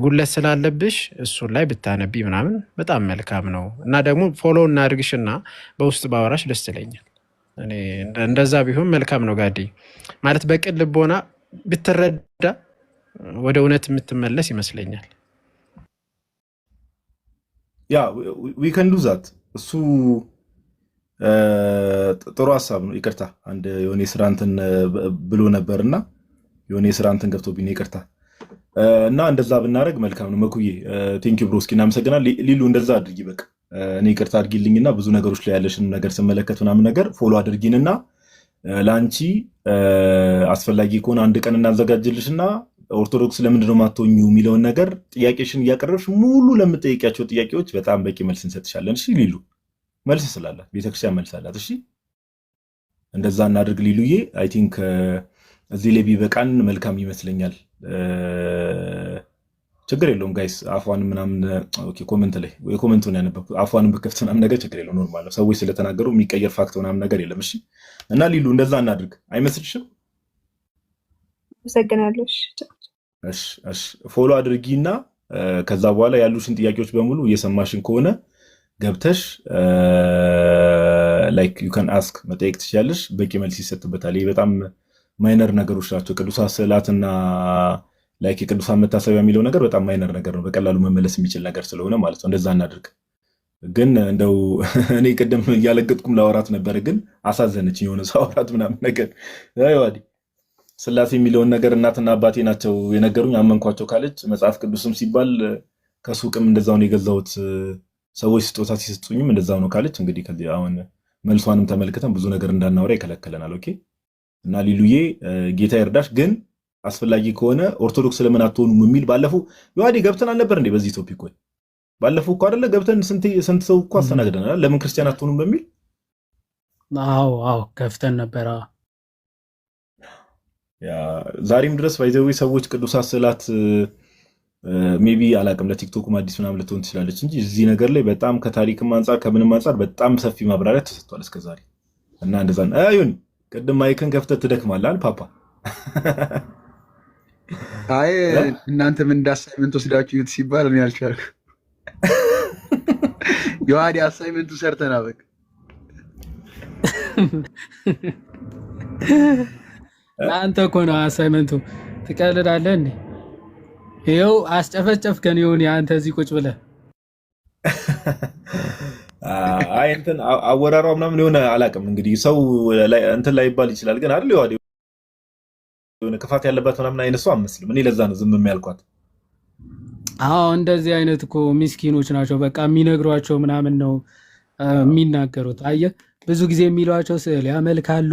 ጉለት ስላለብሽ እሱን ላይ ብታነቢ ምናምን በጣም መልካም ነው እና ደግሞ ፎሎ እናድርግሽና በውስጥ ባወራሽ ደስ ይለኛል። እኔ እንደዛ ቢሆን መልካም ነው ጋዲ ማለት በቅን ልቦና ብትረዳ ወደ እውነት የምትመለስ ይመስለኛል። ያ ዊ ካን ዱ ዛት እሱ ጥሩ ሀሳብ ነው። ይቅርታ አንድ የሆነ የስራ እንትን ብሎ ነበርና የሆነ የስራ እንትን ገብቶብኝ ይቅርታ እና እንደዛ ብናደርግ መልካም ነው። መኩዬ ቴንክ ዩ ብሮስኪ እናመሰግናል። ሊሉ እንደዛ አድርጊ በቃ እኔ ይቅርታ አድርጊልኝና ብዙ ነገሮች ላይ ያለሽን ነገር ስመለከት ምናምን ነገር ፎሎ አድርጊንና ለአንቺ አስፈላጊ ከሆነ አንድ ቀን እናዘጋጅልሽና ኦርቶዶክስ ለምንድን ነው የማትሆኙ የሚለውን ነገር ጥያቄሽን እያቀረብሽ ሙሉ ለምጠይቂያቸው ጥያቄዎች በጣም በቂ መልስ እንሰጥሻለን። እሺ ሊሉ መልስ ስላላት ቤተክርስቲያን መልስ አላት። እሺ እንደዛ እናድርግ ሊሉዬ። አይ ቲንክ እዚህ ላይ ቢበቃን መልካም ይመስለኛል። ችግር የለውም ጋይስ። አፏን ምናምን ኦኬ ኮሜንት ላይ ወይ ኮሜንቱን ያነበብኩት አፏን በከፍት ምናምን ነገር ችግር የለውም ኖርማል ነው። ሰዎች ስለተናገሩ የሚቀየር ፋክት ምናምን ነገር የለም። እሺ እና ሊሉ እንደዛ እናድርግ አይመስልሽም? አመሰግናለሁ። እሺ ፎሎ አድርጊና ከዛ በኋላ ያሉሽን ጥያቄዎች በሙሉ እየሰማሽን ከሆነ ገብተሽ ላይክ ዩ ካን አስክ መጠየቅ ትችያለሽ። በቂ መልስ ይሰጥበታል። ይሄ በጣም ማይነር ነገሮች ናቸው። ቅዱሳት ስዕላትና ላይክ የቅዱሳን መታሰቢያ የሚለው ነገር በጣም ማይነር ነገር ነው። በቀላሉ መመለስ የሚችል ነገር ስለሆነ ማለት ነው። እንደዛ እናድርግ። ግን እንደው እኔ ቅድም እያለገጥኩም ላወራት ነበረ፣ ግን አሳዘነች የሆነ ሰው አወራት ምናምን ነገር አይዋዲ ስላሴ የሚለውን ነገር እናትና አባቴ ናቸው የነገሩኝ አመንኳቸው ካለች መጽሐፍ ቅዱስም ሲባል ከሱቅም እንደዛው ነው የገዛሁት ሰዎች ስጦታ ሲሰጡኝም እንደዛው ነው ካለች እንግዲህ ከዚህ አሁን መልሷንም ተመልክተን ብዙ ነገር እንዳናወራ ይከለከለናል። ኦኬ እና ሊሉዬ ጌታ ይርዳሽ። ግን አስፈላጊ ከሆነ ኦርቶዶክስ ለምን አትሆኑም የሚል ባለፈው ዮሐዴ ገብተን አልነበር እንዴ? በዚህ ቶፒክ ወይ ባለፈው እኮ አይደለ ገብተን ስንት ሰው እኮ አስተናግደናል። ለምን ክርስቲያን አትሆኑም በሚል አዎ ከፍተን ነበር። ያ ዛሬም ድረስ ባይዘው ሰዎች ቅዱሳት ስዕላት ሜቢ አላቅም ለቲክቶክም አዲስ ምናምን ልትሆን ትችላለች እንጂ እዚህ ነገር ላይ በጣም ከታሪክም አንጻር ከምንም አንጻር በጣም ሰፊ ማብራሪያ ተሰጥቷል እስከዛሬ እና እንደዛ አይሁን። ቅድም ማይክን ከፍተህ ትደክማለህ ፓፓ። አይ እናንተ ምን እንዳሳይመንት ወስዳችሁት ሲባል እኔ አልቻልኩም። ዮሐዴ አሳይመንቱ ሰርተና በቃ አንተ እኮ ነው አሳይመንቱ። ትቀልዳለህ እንዴ? ይኸው አስጨፈጨፍከን። ይሁን አንተ እዚህ ቁጭ ብለህ አይ እንትን አወራሯ ምናምን የሆነ አላውቅም እንግዲህ ሰው እንትን ላይ ይባል ይችላል፣ ግን አይደል ዮሐዴ የሆነ ክፋት ያለባት ምናምን አይነት ሰው አመስልም። እኔ ለዛ ነው ዝም የሚያልኳት። አዎ እንደዚህ አይነት እኮ ሚስኪኖች ናቸው። በቃ የሚነግሯቸው ምናምን ነው የሚናገሩት። አየህ ብዙ ጊዜ የሚሏቸው ስዕል ያመልካሉ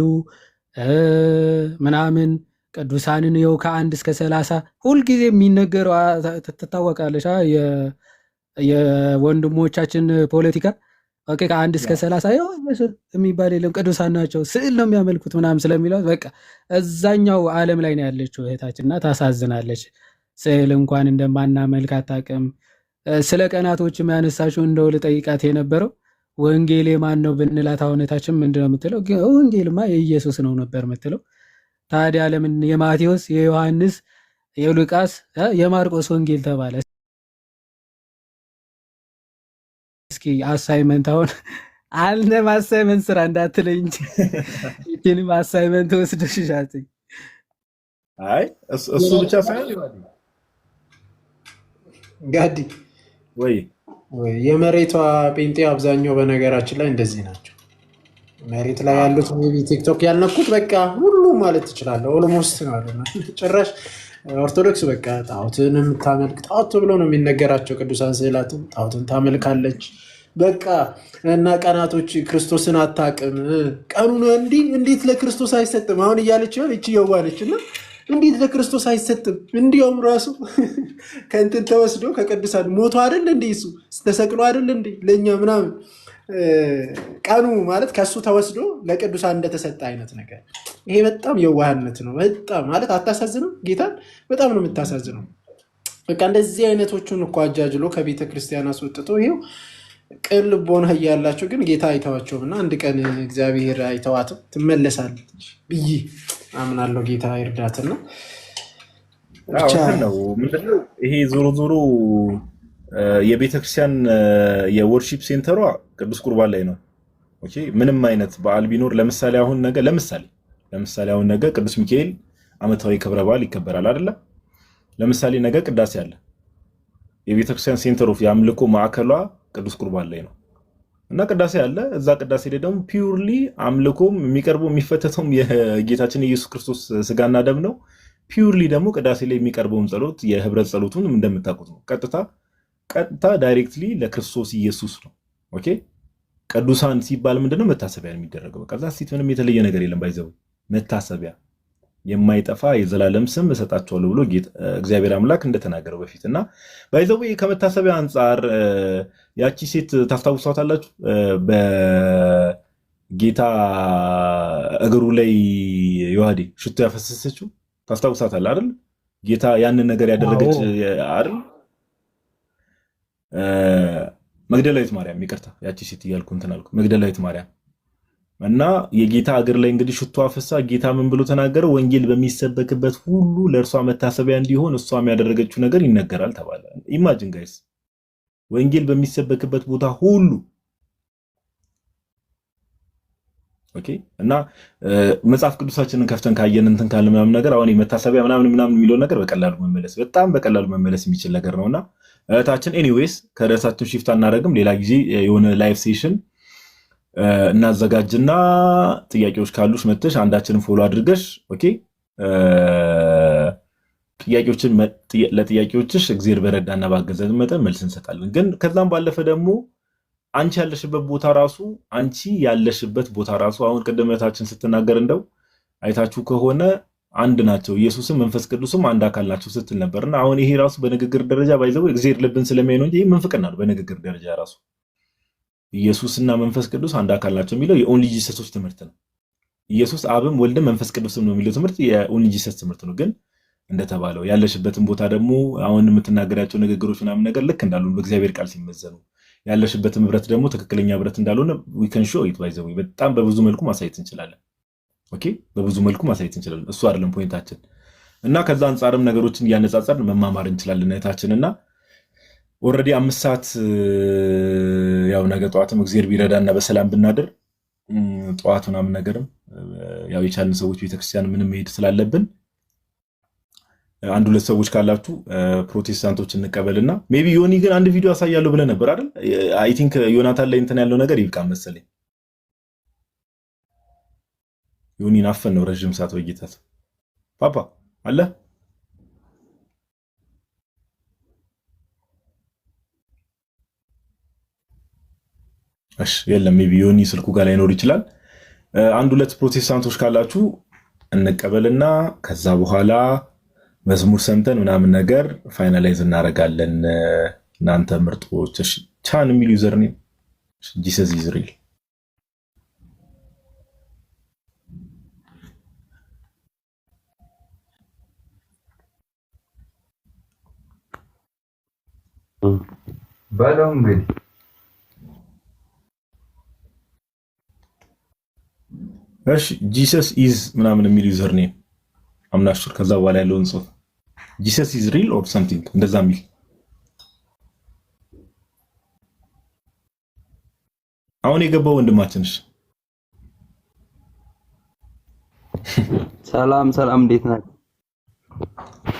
ምናምን ቅዱሳንን ይኸው ከ1 እስከ 30 ሁልጊዜ የሚነገረው ትታወቃለች። የወንድሞቻችን ፖለቲካ ኦኬ ከ1 እስከ 30 ይኸው የሚባል የለም ቅዱሳን ናቸው ስዕል ነው የሚያመልኩት ምናምን ስለሚሏት በቃ እዛኛው ዓለም ላይ ነው ያለችው እህታችንና ታሳዝናለች። ስዕል እንኳን እንደማናመልክ አታውቅም። ስለ ቀናቶች ያነሳሽው እንደው ልጠይቃት የነበረው ወንጌል የማን ነው ብንላት እውነታችን ምንድነው የምትለው? ወንጌልማ የኢየሱስ ነው ነበር የምትለው። ታዲያ ለምን የማቴዎስ፣ የዮሐንስ፣ የሉቃስ፣ የማርቆስ ወንጌል ተባለ? እስኪ አሳይመንት አሁን አልነም አሳይመንት ስራ እንዳትለኝ እንጂ ይህንም አሳይመንት ወስደሽሻት። አይ እሱ ብቻ ሳይሆን ጋዲ ወይ የመሬቷ ጴንጤ አብዛኛው በነገራችን ላይ እንደዚህ ናቸው። መሬት ላይ ያሉት ሜቢ ቲክቶክ ያልነኩት በቃ ሁሉም ማለት ትችላለህ ኦልሞስት ነው አለና ጭራሽ ኦርቶዶክስ በቃ ጣዖትን የምታመልክ ጣዖት ብሎ ነው የሚነገራቸው። ቅዱሳን ስዕላትን ጣዖትን ታመልካለች በቃ እና ቀናቶች ክርስቶስን አታውቅም። ቀኑን እንዴት ለክርስቶስ አይሰጥም አሁን እያለች ይሆን እቺ የዋለችና እንዴት ለክርስቶስ አይሰጥም? እንዲያውም ራሱ ከእንትን ተወስዶ ከቅዱሳን ሞቶ አይደል እንዴ እሱ ተሰቅሎ አይደል እንዴ ለእኛ ምናምን ቀኑ ማለት ከሱ ተወስዶ ለቅዱሳን እንደተሰጠ አይነት ነገር። ይሄ በጣም የዋህነት ነው። በጣም ማለት አታሳዝነው? ጌታን በጣም ነው የምታሳዝነው። በቃ እንደዚህ አይነቶቹን እኮ አጃጅሎ ከቤተ ክርስቲያን አስወጥቶ ይሄው ቅን ልቦና እያላቸው ግን ጌታ አይተዋቸውም እና አንድ ቀን እግዚአብሔር አይተዋትም ትመለሳለች ብዬ አምናለሁ። ጌታ ይርዳትና ብቻ ነው ምንድነው ይሄ ዞሮ ዞሮ የቤተክርስቲያን የወርሺፕ ሴንተሯ ቅዱስ ቁርባን ላይ ነው። ኦኬ ምንም አይነት በዓል ቢኖር ለምሳሌ አሁን ነገ ቅዱስ ሚካኤል ዓመታዊ ክብረ በዓል ይከበራል አይደለ? ለምሳሌ ነገ ቅዳሴ አለ። የቤተክርስቲያን ሴንተር ኦፍ የአምልኮ ማዕከሏ ቅዱስ ቁርባን ላይ ነው እና ቅዳሴ አለ። እዛ ቅዳሴ ላይ ደግሞ ፒውርሊ አምልኮም የሚቀርበው የሚፈተተውም የጌታችን ኢየሱስ ክርስቶስ ስጋና ደም ነው። ፒውርሊ ደግሞ ቅዳሴ ላይ የሚቀርበውን ጸሎት የህብረት ጸሎቱን እንደምታውቁት ነው። ቀጥታ ዳይሬክትሊ ለክርስቶስ ኢየሱስ ነው። ኦኬ ቅዱሳን ሲባል ምንድነው መታሰቢያ የሚደረገው። በቃ ዛሲት ምንም የተለየ ነገር የለም። ባይዘው መታሰቢያ የማይጠፋ የዘላለም ስም እሰጣቸዋለሁ ብሎ እግዚአብሔር አምላክ እንደተናገረው በፊት እና ባይዘው ከመታሰቢያ አንጻር ያቺ ሴት ታስታውሷታላችሁ? በጌታ እግሩ ላይ ዮሐዴ ሽቶ ያፈሰሰችው ታስታውሳታለህ አይደል? ጌታ ያንን ነገር ያደረገች አይደል? መግደላዊት ማርያም፣ ይቅርታ ያቺ ሴት እያልኩ እንትን አልኩ። መግደላዊት ማርያም እና የጌታ እግር ላይ እንግዲህ ሽቶ አፈሳ። ጌታ ምን ብሎ ተናገረ? ወንጌል በሚሰበክበት ሁሉ ለእርሷ መታሰቢያ እንዲሆን እሷም ያደረገችው ነገር ይነገራል ተባለ። ኢማጂን ጋይስ፣ ወንጌል በሚሰበክበት ቦታ ሁሉ ኦኬ። እና መጽሐፍ ቅዱሳችንን ከፍተን ካየን እንትን ካለ ምናምን ነገር አሁን መታሰቢያ ምናምን የሚለው ነገር በጣም በቀላሉ መመለስ የሚችል ነገር ነውና እህታችን ኤኒዌይስ ከርዕሳችን ሽፍት አናደርግም። ሌላ ጊዜ የሆነ ላይቭ ሴሽን እናዘጋጅና ጥያቄዎች ካሉሽ መጥተሽ አንዳችንን ፎሎ አድርገሽ ኦኬ ለጥያቄዎችሽ እግዚአብሔር በረዳና ባገዘን መጠን መልስ እንሰጣለን። ግን ከዛም ባለፈ ደግሞ አንቺ ያለሽበት ቦታ ራሱ አሁን ቅድም እህታችን ስትናገር እንደው አይታችሁ ከሆነ አንድ ናቸው፣ ኢየሱስም መንፈስ ቅዱስም አንድ አካል ናቸው ስትል ነበርና አሁን ይሄ ራሱ በንግግር ደረጃ ባይዘው እግዚአብሔር ልብን ስለሚያይ ነው እንጂ ይሄ ምንፍቅና ነው። በንግግር ደረጃ ራሱ ኢየሱስና መንፈስ ቅዱስ አንድ አካል ናቸው የሚለው የኦንሊ ጂሰስ ትምህርት ነው። ኢየሱስ አብም ወልድም መንፈስ ቅዱስም ነው የሚለው ትምህርት የኦንሊ ጂሰስ ትምህርት ነው። ግን እንደተባለው ያለሽበትን ቦታ ደግሞ አሁን የምትናገራቸው ንግግሮች ምናምን ነገር ልክ እንዳሉ በእግዚአብሔር ቃል ሲመዘኑ ያለሽበትን ህብረት ደግሞ ትክክለኛ ህብረት እንዳልሆነ we can show it by the way በጣም በብዙ መልኩ ማሳየት እንችላለን። ኦኬ በብዙ መልኩ ማሳየት እንችላለን። እሱ አይደለም ፖይንታችን እና ከዛ አንጻርም ነገሮችን እያነጻጸርን መማማር እንችላለን እህታችንና ኦልሬዲ 5 ሰዓት ያው ነገ ጠዋትም እግዚአብሔር ቢረዳና በሰላም ብናድር ጠዋት ምናምን ነገርም ያው የቻልን ሰዎች ቤተክርስቲያን ምንም መሄድ ስላለብን አንድ ሁለት ሰዎች ካላችሁ ፕሮቴስታንቶች እንቀበልና ሜቢ ዮኒ ግን አንድ ቪዲዮ አሳያለሁ ብለህ ነበር አይደል? አይ ቲንክ ዮናታን ላይ እንትን ያለው ነገር ይብቃ መሰለኝ። ዮኒ ናፈን ነው ረጅም ሰዓት በጌታት ፓፓ አለ እሺ የለም ሜቢ ዮኒ ስልኩ ጋር ላይኖር ይችላል። አንድ ሁለት ፕሮቴስታንቶች ካላችሁ እንቀበልና ከዛ በኋላ መዝሙር ሰምተን ምናምን ነገር ፋይናላይዝ እናደርጋለን። እናንተ ምርጦች ቻን የሚል ዩዘር ኔም ጂሰስ ኢዝ ሪል በለው እንግዲህ እሺ ጂሰስ ኢዝ ምናምን የሚል ዩዘር ኔም አምናሹር ከዛ በኋላ ያለውን ጽሁፍ ጂሰስ ኢዝ ሪል ኦር ሰምቲንግ እንደዛ የሚል አሁን የገባው ወንድማችንሽ ሰላም ሰላም፣ እንዴት ናችሁ?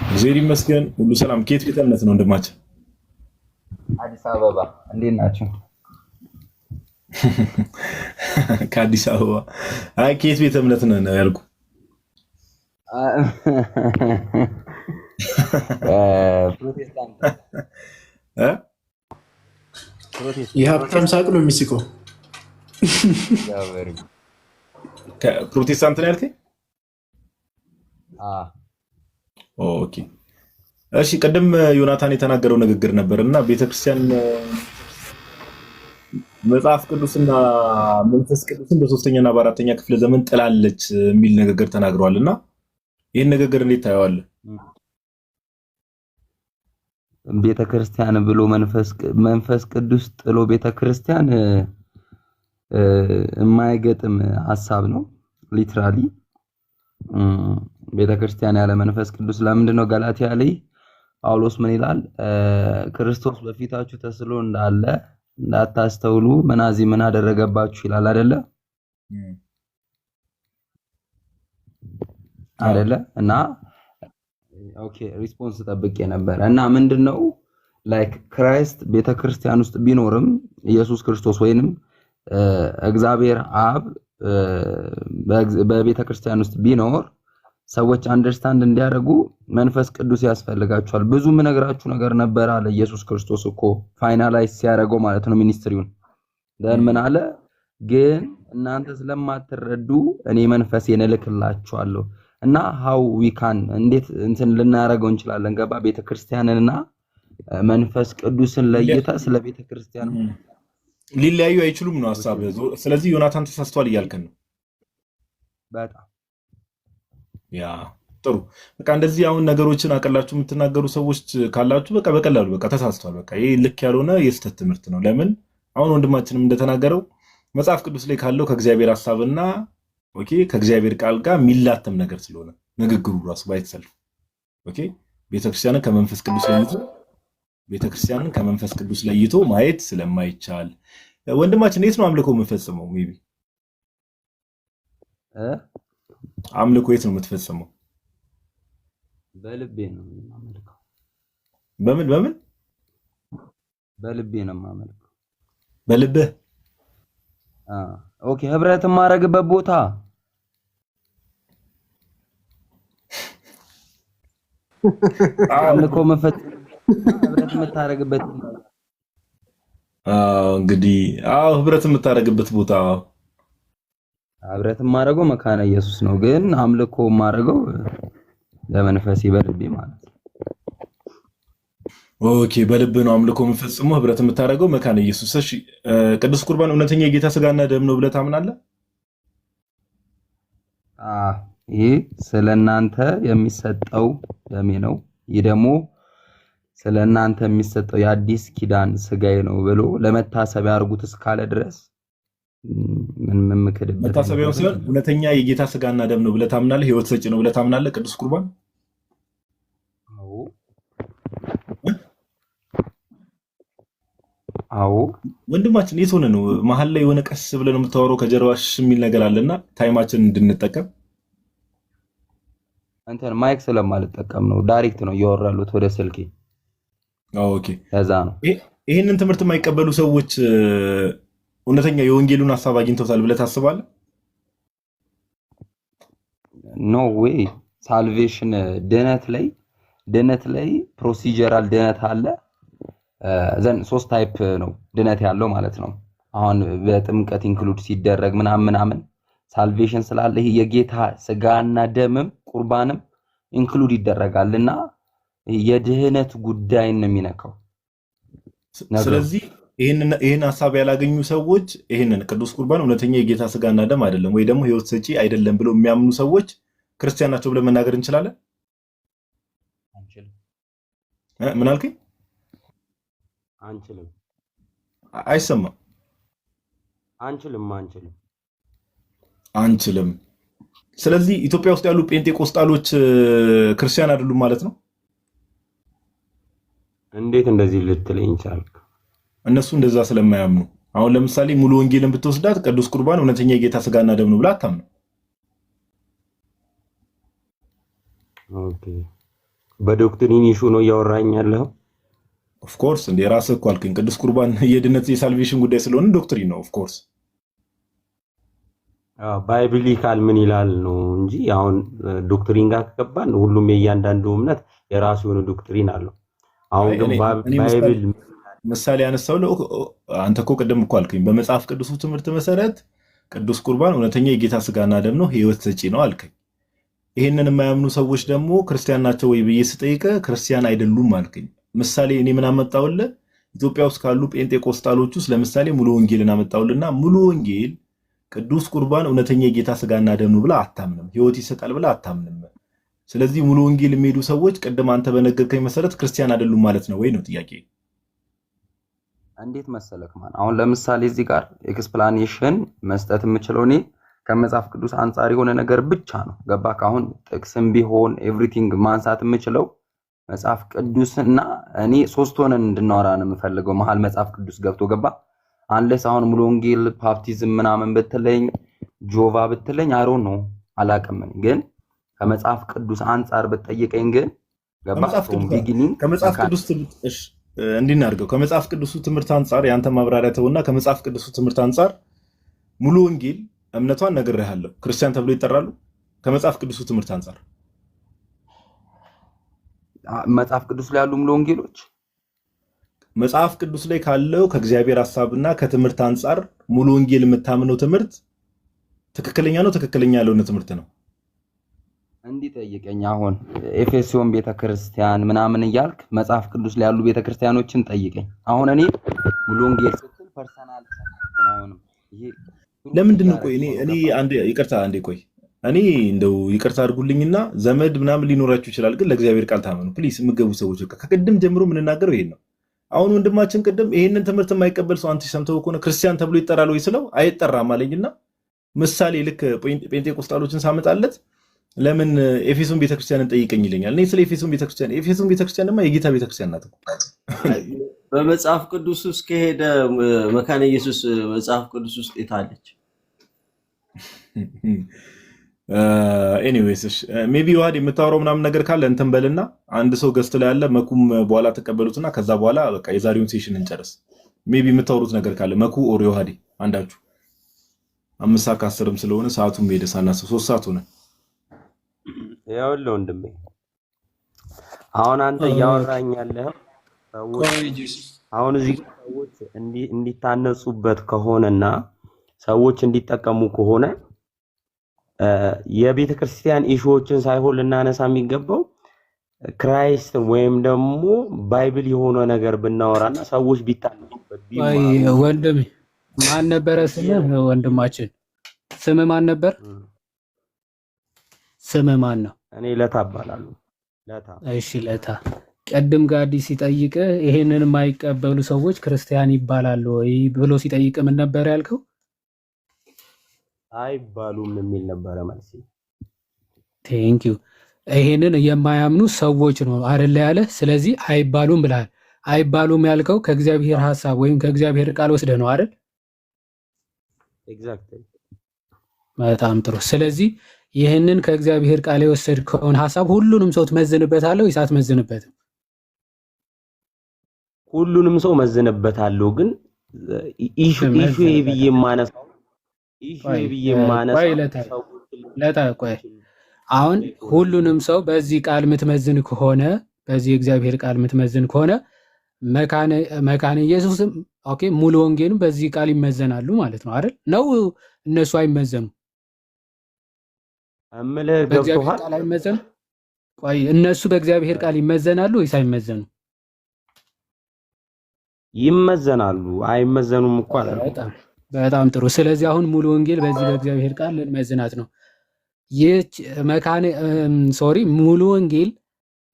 እግዚአብሔር ይመስገን ሁሉ ሰላም። ከየት ቤተ እምነት ነው ወንድማችን? አዲስ አበባ። እንዴት ናችሁ? ከአዲስ አበባ። አይ ከየት ቤተ እምነት ነው ያልኩ? ፕሮቴስታንት። የሀብታም ሳቅ ነው የሚስቀው። ፕሮቴስታንት ነው ያልከኝ? ኦኬ እሺ። ቅድም ዮናታን የተናገረው ንግግር ነበርና ቤተክርስቲያን መጽሐፍ ቅዱስና መንፈስ ቅዱስን በሶስተኛና በአራተኛ ክፍለ ዘመን ጥላለች የሚል ንግግር ተናግሯልና ይህን ንግግር እንዴት ታየዋለህ? ቤተክርስቲያን ብሎ መንፈስ ቅዱስ ጥሎ ቤተክርስቲያን የማይገጥም ሐሳብ ነው። ሊትራሊ ቤተክርስቲያን ያለ መንፈስ ቅዱስ ለምንድን ነው ገላትያ ላይ ጳውሎስ ምን ይላል? ክርስቶስ በፊታችሁ ተስሎ እንዳለ እንዳታስተውሉ መናዚ ምን አደረገባችሁ ይላል አይደለ? አይደለ? እና ኦኬ ሪስፖንስ ጠብቄ ነበር። እና ምንድነው ላይክ ክራይስት ቤተክርስቲያን ውስጥ ቢኖርም ኢየሱስ ክርስቶስ ወይንም እግዚአብሔር አብ በቤተክርስቲያን ውስጥ ቢኖር ሰዎች አንደርስታንድ እንዲያደርጉ መንፈስ ቅዱስ ያስፈልጋቸዋል። ብዙ ምነግራችሁ ነገር ነበር አለ ኢየሱስ ክርስቶስ እኮ ፋይናላይዝ ሲያደርገው ማለት ነው ሚኒስትሪውን። ደን ምን አለ? ግን እናንተ ስለማትረዱ እኔ መንፈሴን እልክላችኋለሁ። እና ሃው ዊ ካን እንዴት እንትን ልናደርገው እንችላለን? ገባ? ቤተክርስቲያንንና መንፈስ ቅዱስን ለይታ ስለ ቤተክርስቲያን ሊለያዩ አይችሉም ነው ሐሳብ። ስለዚህ ዮናታን ተሳስቷል እያልከን ነው። በጣም ያ ጥሩ። በቃ እንደዚህ አሁን ነገሮችን አቀላችሁ የምትናገሩ ሰዎች ካላችሁ በቃ በቀላሉ በቃ ተሳስቷል። በቃ ይሄ ልክ ያልሆነ የስተት ትምህርት ነው። ለምን አሁን ወንድማችንም እንደተናገረው መጽሐፍ ቅዱስ ላይ ካለው ከእግዚአብሔር ሐሳብና ኦኬ ከእግዚአብሔር ቃል ጋር የሚላተም ነገር ስለሆነ ንግግሩ ራሱ ባይተሰልፍ ኦኬ ቤተክርስቲያንን ከመንፈስ ቅዱስ ለይቶ ማየት ስለማይቻል ወንድማችን የት ነው አምልኮ የምፈጽመው? ሜቢ አምልኮ የት ነው የምትፈጽመው? በልቤ ነው የማመልከው። በምን በልቤ ነው የማመልከው። በልብህ? ኦኬ ህብረት የማደርግበት ቦታ አምልኮ መፈጸም ህብረት የምታደርግበት እንግዲህ ህብረት የምታደርግበት ቦታ ህብረት የማደርገው መካነ ኢየሱስ ነው። ግን አምልኮ የማደርገው ለመንፈሴ በልቤ ማለት ነው። ኦኬ በልብ ነው አምልኮ የምፈጽመው፣ ህብረት የምታደርገው መካነ ኢየሱስ። እሺ ቅዱስ ቁርባን እውነተኛ የጌታ ስጋና ደም ነው ብለህ ታምናለህ? ይህ ስለናንተ የሚሰጠው ደሜ ነው፣ ይህ ደግሞ ስለናንተ የሚሰጠው የአዲስ ኪዳን ስጋዬ ነው ብሎ ለመታሰቢያ አድርጉት እስካለ ድረስ ምን ምክድበት መታሰቢያው ሲሆን እውነተኛ የጌታ ስጋና ደም ነው ብለህ ታምናለህ? ህይወት ሰጪ ነው ብለህ ታምናለህ? ቅዱስ ቁርባን አዎ ወንድማችን የት ሆነ ነው መሀል ላይ የሆነ ቀስ ብለን የምታወራው ከጀርባሽ የሚል ነገር አለና ታይማችን እንድንጠቀም አንተን ማይክ ስለማልጠቀም ነው ዳይሬክት ነው እያወራሉት ወደ ስልኬ። ኦኬ ከዛ ነው ይሄንን ትምህርት የማይቀበሉ ሰዎች እውነተኛ የወንጌሉን ሐሳብ አግኝተውታል ብለህ ታስባለህ? ኖ ዌይ ሳልቬሽን ድነት ላይ ፕሮሲጀራል ድነት አለ። ዘን 3 ታይፕ ነው ድነት ያለው ማለት ነው። አሁን በጥምቀት ኢንክሉድ ሲደረግ ምናምን ሳልቬሽን ስላለ ይሄ የጌታ ስጋና ደምም ቁርባንም ኢንክሉድ ይደረጋልና የድህነት ጉዳይ ነው የሚነካው። ስለዚህ ይሄን ሐሳብ ያላገኙ ሰዎች ይሄንን ቅዱስ ቁርባን እውነተኛ የጌታ ስጋና ደም አይደለም ወይ ደግሞ ህይወት ሰጪ አይደለም ብለው የሚያምኑ ሰዎች ክርስቲያን ናቸው ብለን መናገር እንችላለን? አንችልም። ምን አልከኝ? አንችልም። አይሰማም። አንችልም። ስለዚህ ኢትዮጵያ ውስጥ ያሉ ጴንጤቆስጣሎች ክርስቲያን አይደሉም ማለት ነው? እንዴት እንደዚህ ልትለኝ ቻልክ? እነሱ እንደዛ ስለማያምኑ። አሁን ለምሳሌ ሙሉ ወንጌልን ብትወስዳት ቅዱስ ቁርባን እውነተኛ የጌታ ስጋና ደም ነው ብላ አታምነው። ኦኬ በዶክትሪን ኢሹ ነው እያወራኝ ያለው። ኦፍ ኮርስ እንደ ራስህ እኮ አልከኝ። ቅዱስ ቁርባን የድነት የሳልቬሽን ጉዳይ ስለሆነ ዶክትሪን ነው። ኦፍ ኮርስ ባይብሊካል ምን ይላል ነው እንጂ አሁን ዶክትሪን ጋር ከገባን ሁሉም የእያንዳንዱ እምነት የራሱ የሆነ ዶክትሪን አለው። አሁን ግን ባይብል ምሳሌ ያነሳው አንተ እኮ ቅድም እኮ አልከኝ በመጽሐፍ ቅዱሱ ትምህርት መሰረት ቅዱስ ቁርባን እውነተኛ የጌታ ስጋና ደም ነው፣ ህይወት ሰጪ ነው አልከኝ። ይሄንን የማያምኑ ሰዎች ደግሞ ክርስቲያን ናቸው ወይ ብዬ ስጠይቀ ክርስቲያን አይደሉም አልከኝ። ምሳሌ እኔ ምን አመጣውልህ? ኢትዮጵያ ውስጥ ካሉ ጴንጤቆስጣሎች ውስጥ ለምሳሌ ሙሉ ወንጌልን አመጣውልና ሙሉ ወንጌል ቅዱስ ቁርባን እውነተኛ የጌታ ስጋና ደም ነው ብላ አታምንም፣ ህይወት ይሰጣል ብላ አታምንም። ስለዚህ ሙሉ ወንጌል የሚሄዱ ሰዎች ቅድም አንተ በነገርከኝ መሰረት ክርስቲያን አይደሉም ማለት ነው ወይ ነው ጥያቄ? እንዴት መሰለክ ማን አሁን ለምሳሌ እዚህ ጋር ኤክስፕላኔሽን መስጠት የምችለው እኔ ከመጽሐፍ ቅዱስ አንጻር የሆነ ነገር ብቻ ነው። ገባክ? አሁን ጥቅስም ቢሆን ኤቭሪቲንግ ማንሳት የምችለው መጽሐፍ ቅዱስና እኔ ሶስት ሆነን እንድናወራ ነው የምፈልገው። መሀል መጽሐፍ ቅዱስ ገብቶ ገባ አንለስ አሁን ሙሉ ወንጌል ባፕቲዝም ምናምን ብትለኝ ጆቫ ብትለኝ አይ ዶንት ኖ አላቅም። ግን ከመጽሐፍ ቅዱስ አንጻር ብትጠይቀኝ ግን ገባ ከመጽሐፍ ቅዱስ እሺ እንዲናርገው ከመጽሐፍ ቅዱስ ትምህርት አንጻር ያንተ ማብራሪያ ተውና ከመጽሐፍ ቅዱስ ትምህርት አንጻር ሙሉ ወንጌል እምነቷን ነግሬሃለሁ ክርስቲያን ተብሎ ይጠራሉ። ከመጽሐፍ ቅዱስ ትምህርት አንጻር መጽሐፍ ቅዱስ ላይ ያሉ ሙሉ ወንጌሎች መጽሐፍ ቅዱስ ላይ ካለው ከእግዚአብሔር ሐሳብና ከትምህርት አንጻር ሙሉ ወንጌል የምታምነው ትምህርት ትክክለኛ ነው? ትክክለኛ ያልሆነ ትምህርት ነው? እንዲጠይቀኝ አሁን ኤፌሶን ቤተክርስቲያን ምናምን እያልክ መጽሐፍ ቅዱስ ላይ ያሉ ቤተክርስቲያኖችን ጠይቀኝ። አሁን እኔ ሙሉ ወንጌል ስትል ፐርሰናል ነው። ይሄ ለምንድን ነው? ቆይ እኔ አንዴ ይቅርታ አንዴ ቆይ እኔ እንደው ይቅርታ አድርጉልኝና ዘመድ ምናምን ሊኖራችሁ ይችላል፣ ግን ለእግዚአብሔር ቃል ታመኑ ፕሊስ። የምገቡ ሰዎች ከቅድም ጀምሮ የምንናገረው ይሄን ነው። አሁን ወንድማችን ቅድም ይሄንን ትምህርት የማይቀበል ሰው አንተ ሰምተው ከሆነ ክርስቲያን ተብሎ ይጠራል ወይ ስለው አይጠራም አለኝና ምሳሌ ልክ ጴንጤቆስጣሎችን ሳመጣለት ለምን ኤፌሶን ቤተክርስቲያንን ጠይቀኝ ይለኛል። እኔ ስለ ኤፌሶን ቤተክርስቲያንማ የጌታ ቤተክርስቲያን ናት። በመጽሐፍ ቅዱስ ውስጥ ከሄደ መካነ ኢየሱስ መጽሐፍ ቅዱስ ውስጥ የታለች? ኤኒዌይስ ሜቢ ዮሐድ የምታወራው ምናምን ነገር ካለ እንትን በልና አንድ ሰው ገዝቶ ላይ ያለ መኩም በኋላ ተቀበሉትና ከዛ በኋላ በቃ የዛሬውን ሴሽን እንጨርስ። ሜቢ የምታወሩት ነገር ካለ መኩ ኦር ዮሐድ አንዳችሁ 5 ሰዓት ከ10 ስለሆነ ሰዓቱም ሄደ ሳናስብ 3 ሰዓት ሆነ። ያውለው ወንድሜ አሁን አንተ እያወራኝ ያለህ አሁን እዚህ ሰዎች እንዲታነጹበት ከሆነና ሰዎች እንዲጠቀሙ ከሆነ የቤተ ክርስቲያን ኢሹዎችን ሳይሆን ልናነሳ የሚገባው ክራይስት ወይም ደግሞ ባይብል የሆነ ነገር ብናወራና ሰዎች ቢታነጹበት ቢማሩ። ወንድሜ ማን ነበረ ስምህ? ወንድማችን ስምህ ማን ነበር? ስምህ ማን ነው? እኔ ለታ እባላለሁ። ለታ። እሺ ለታ፣ ቀድም ጋዲ ሲጠይቅ ይሄንን የማይቀበሉ ሰዎች ክርስቲያን ይባላሉ ወይ ብሎ ሲጠይቅ ምን ነበር ያልከው? አይባሉም የሚል ነበረ መልስ። ቴንክ ዩ። ይሄንን የማያምኑ ሰዎች ነው አይደል ያለ። ስለዚህ አይባሉም ብለሃል። አይባሉም ያልከው ከእግዚአብሔር ሐሳብ ወይም ከእግዚአብሔር ቃል ወስደህ ነው አይደል? ኤግዛክትሊ። በጣም ጥሩ። ስለዚህ ይህንን ከእግዚአብሔር ቃል የወሰድከውን ሐሳብ ሁሉንም ሰው ትመዝንበታለህ ወይስ አትመዝንበትም? ሁሉንም ሰው መዝንበታለሁ፣ ግን ኢሹ ብዬ የማነሳው ቆይ አሁን ሁሉንም ሰው በዚህ ቃል የምትመዝን ከሆነ በዚህ እግዚአብሔር ቃል የምትመዝን ከሆነ መካነ ኢየሱስም ኦኬ ሙሉ ወንጌልም በዚህ ቃል ይመዘናሉ ማለት ነው አይደል? ነው እነሱ አይመዘኑ? በእግዚአብሔር ቃል አይመዘኑ? ቆይ እነሱ በእግዚአብሔር ቃል ይመዘናሉ ወይስ አይመዘኑ? ይመዘናሉ። አይመዘኑም እኮ አይደል? በጣም ጥሩ። ስለዚህ አሁን ሙሉ ወንጌል በዚህ በእግዚአብሔር ቃል ልንመዝናት ነው። ይህች ሙሉ ወንጌል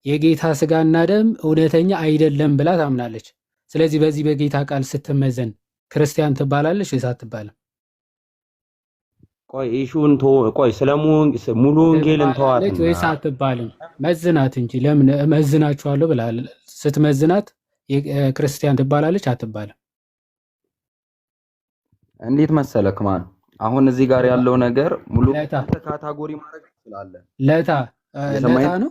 የጌታ ስጋና ደም እውነተኛ አይደለም ብላ ታምናለች። ስለዚህ በዚህ በጌታ ቃል ስትመዘን ክርስቲያን ትባላለች ወይስ አትባልም? ቆይ ኢሹን ቆይ ስለ ሙሉ ወንጌልን ተዋት ወይስ አትባልም? መዝናት እንጂ ለምን መዝናችኋለሁ ብላ ስትመዝናት ክርስቲያን ትባላለች አትባልም? እንዴት መሰለክ ማን አሁን እዚህ ጋር ያለው ነገር ሙሉ ካታጎሪ ማድረግ ትችላለህ። ለታ ነው።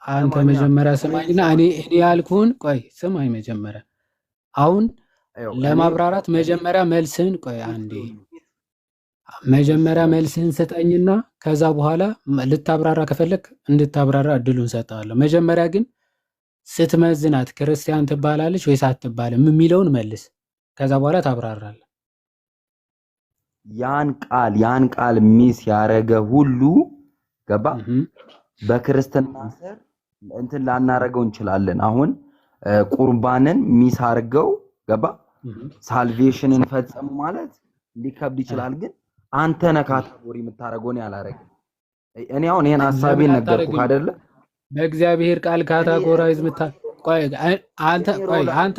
አንተ መጀመሪያ ስማኝና እኔ ያልኩህን ቆይ ስማኝ መጀመሪያ። አሁን ለማብራራት መጀመሪያ መልስህን ቆይ አንዴ መጀመሪያ መልስህን ስጠኝና ከዛ በኋላ ልታብራራ ከፈለክ እንድታብራራ እድሉን ሰጥሃለሁ። መጀመሪያ ግን ስትመዝናት ክርስቲያን ትባላለች ወይስ አትባልም የሚለውን መልስ። ከዛ በኋላ ታብራራለህ። ያን ቃል ሚስ ያረገ ሁሉ ገባ በክርስትና ስር እንትን ላናረገው እንችላለን። አሁን ቁርባንን ሚስ አርገው ገባ ሳልቬሽንን ፈጸሙ ማለት ሊከብድ ይችላል። ግን አንተ ነህ ካታጎሪ የምታረገው ነው ያላረገ እኔ አሁን ይሄን ሐሳቤን ለምን ነገርኩህ አታደርግም? አይደለ? በእግዚአብሔር ቃል ካታጎራይዝ ምታ ቆይ አንተ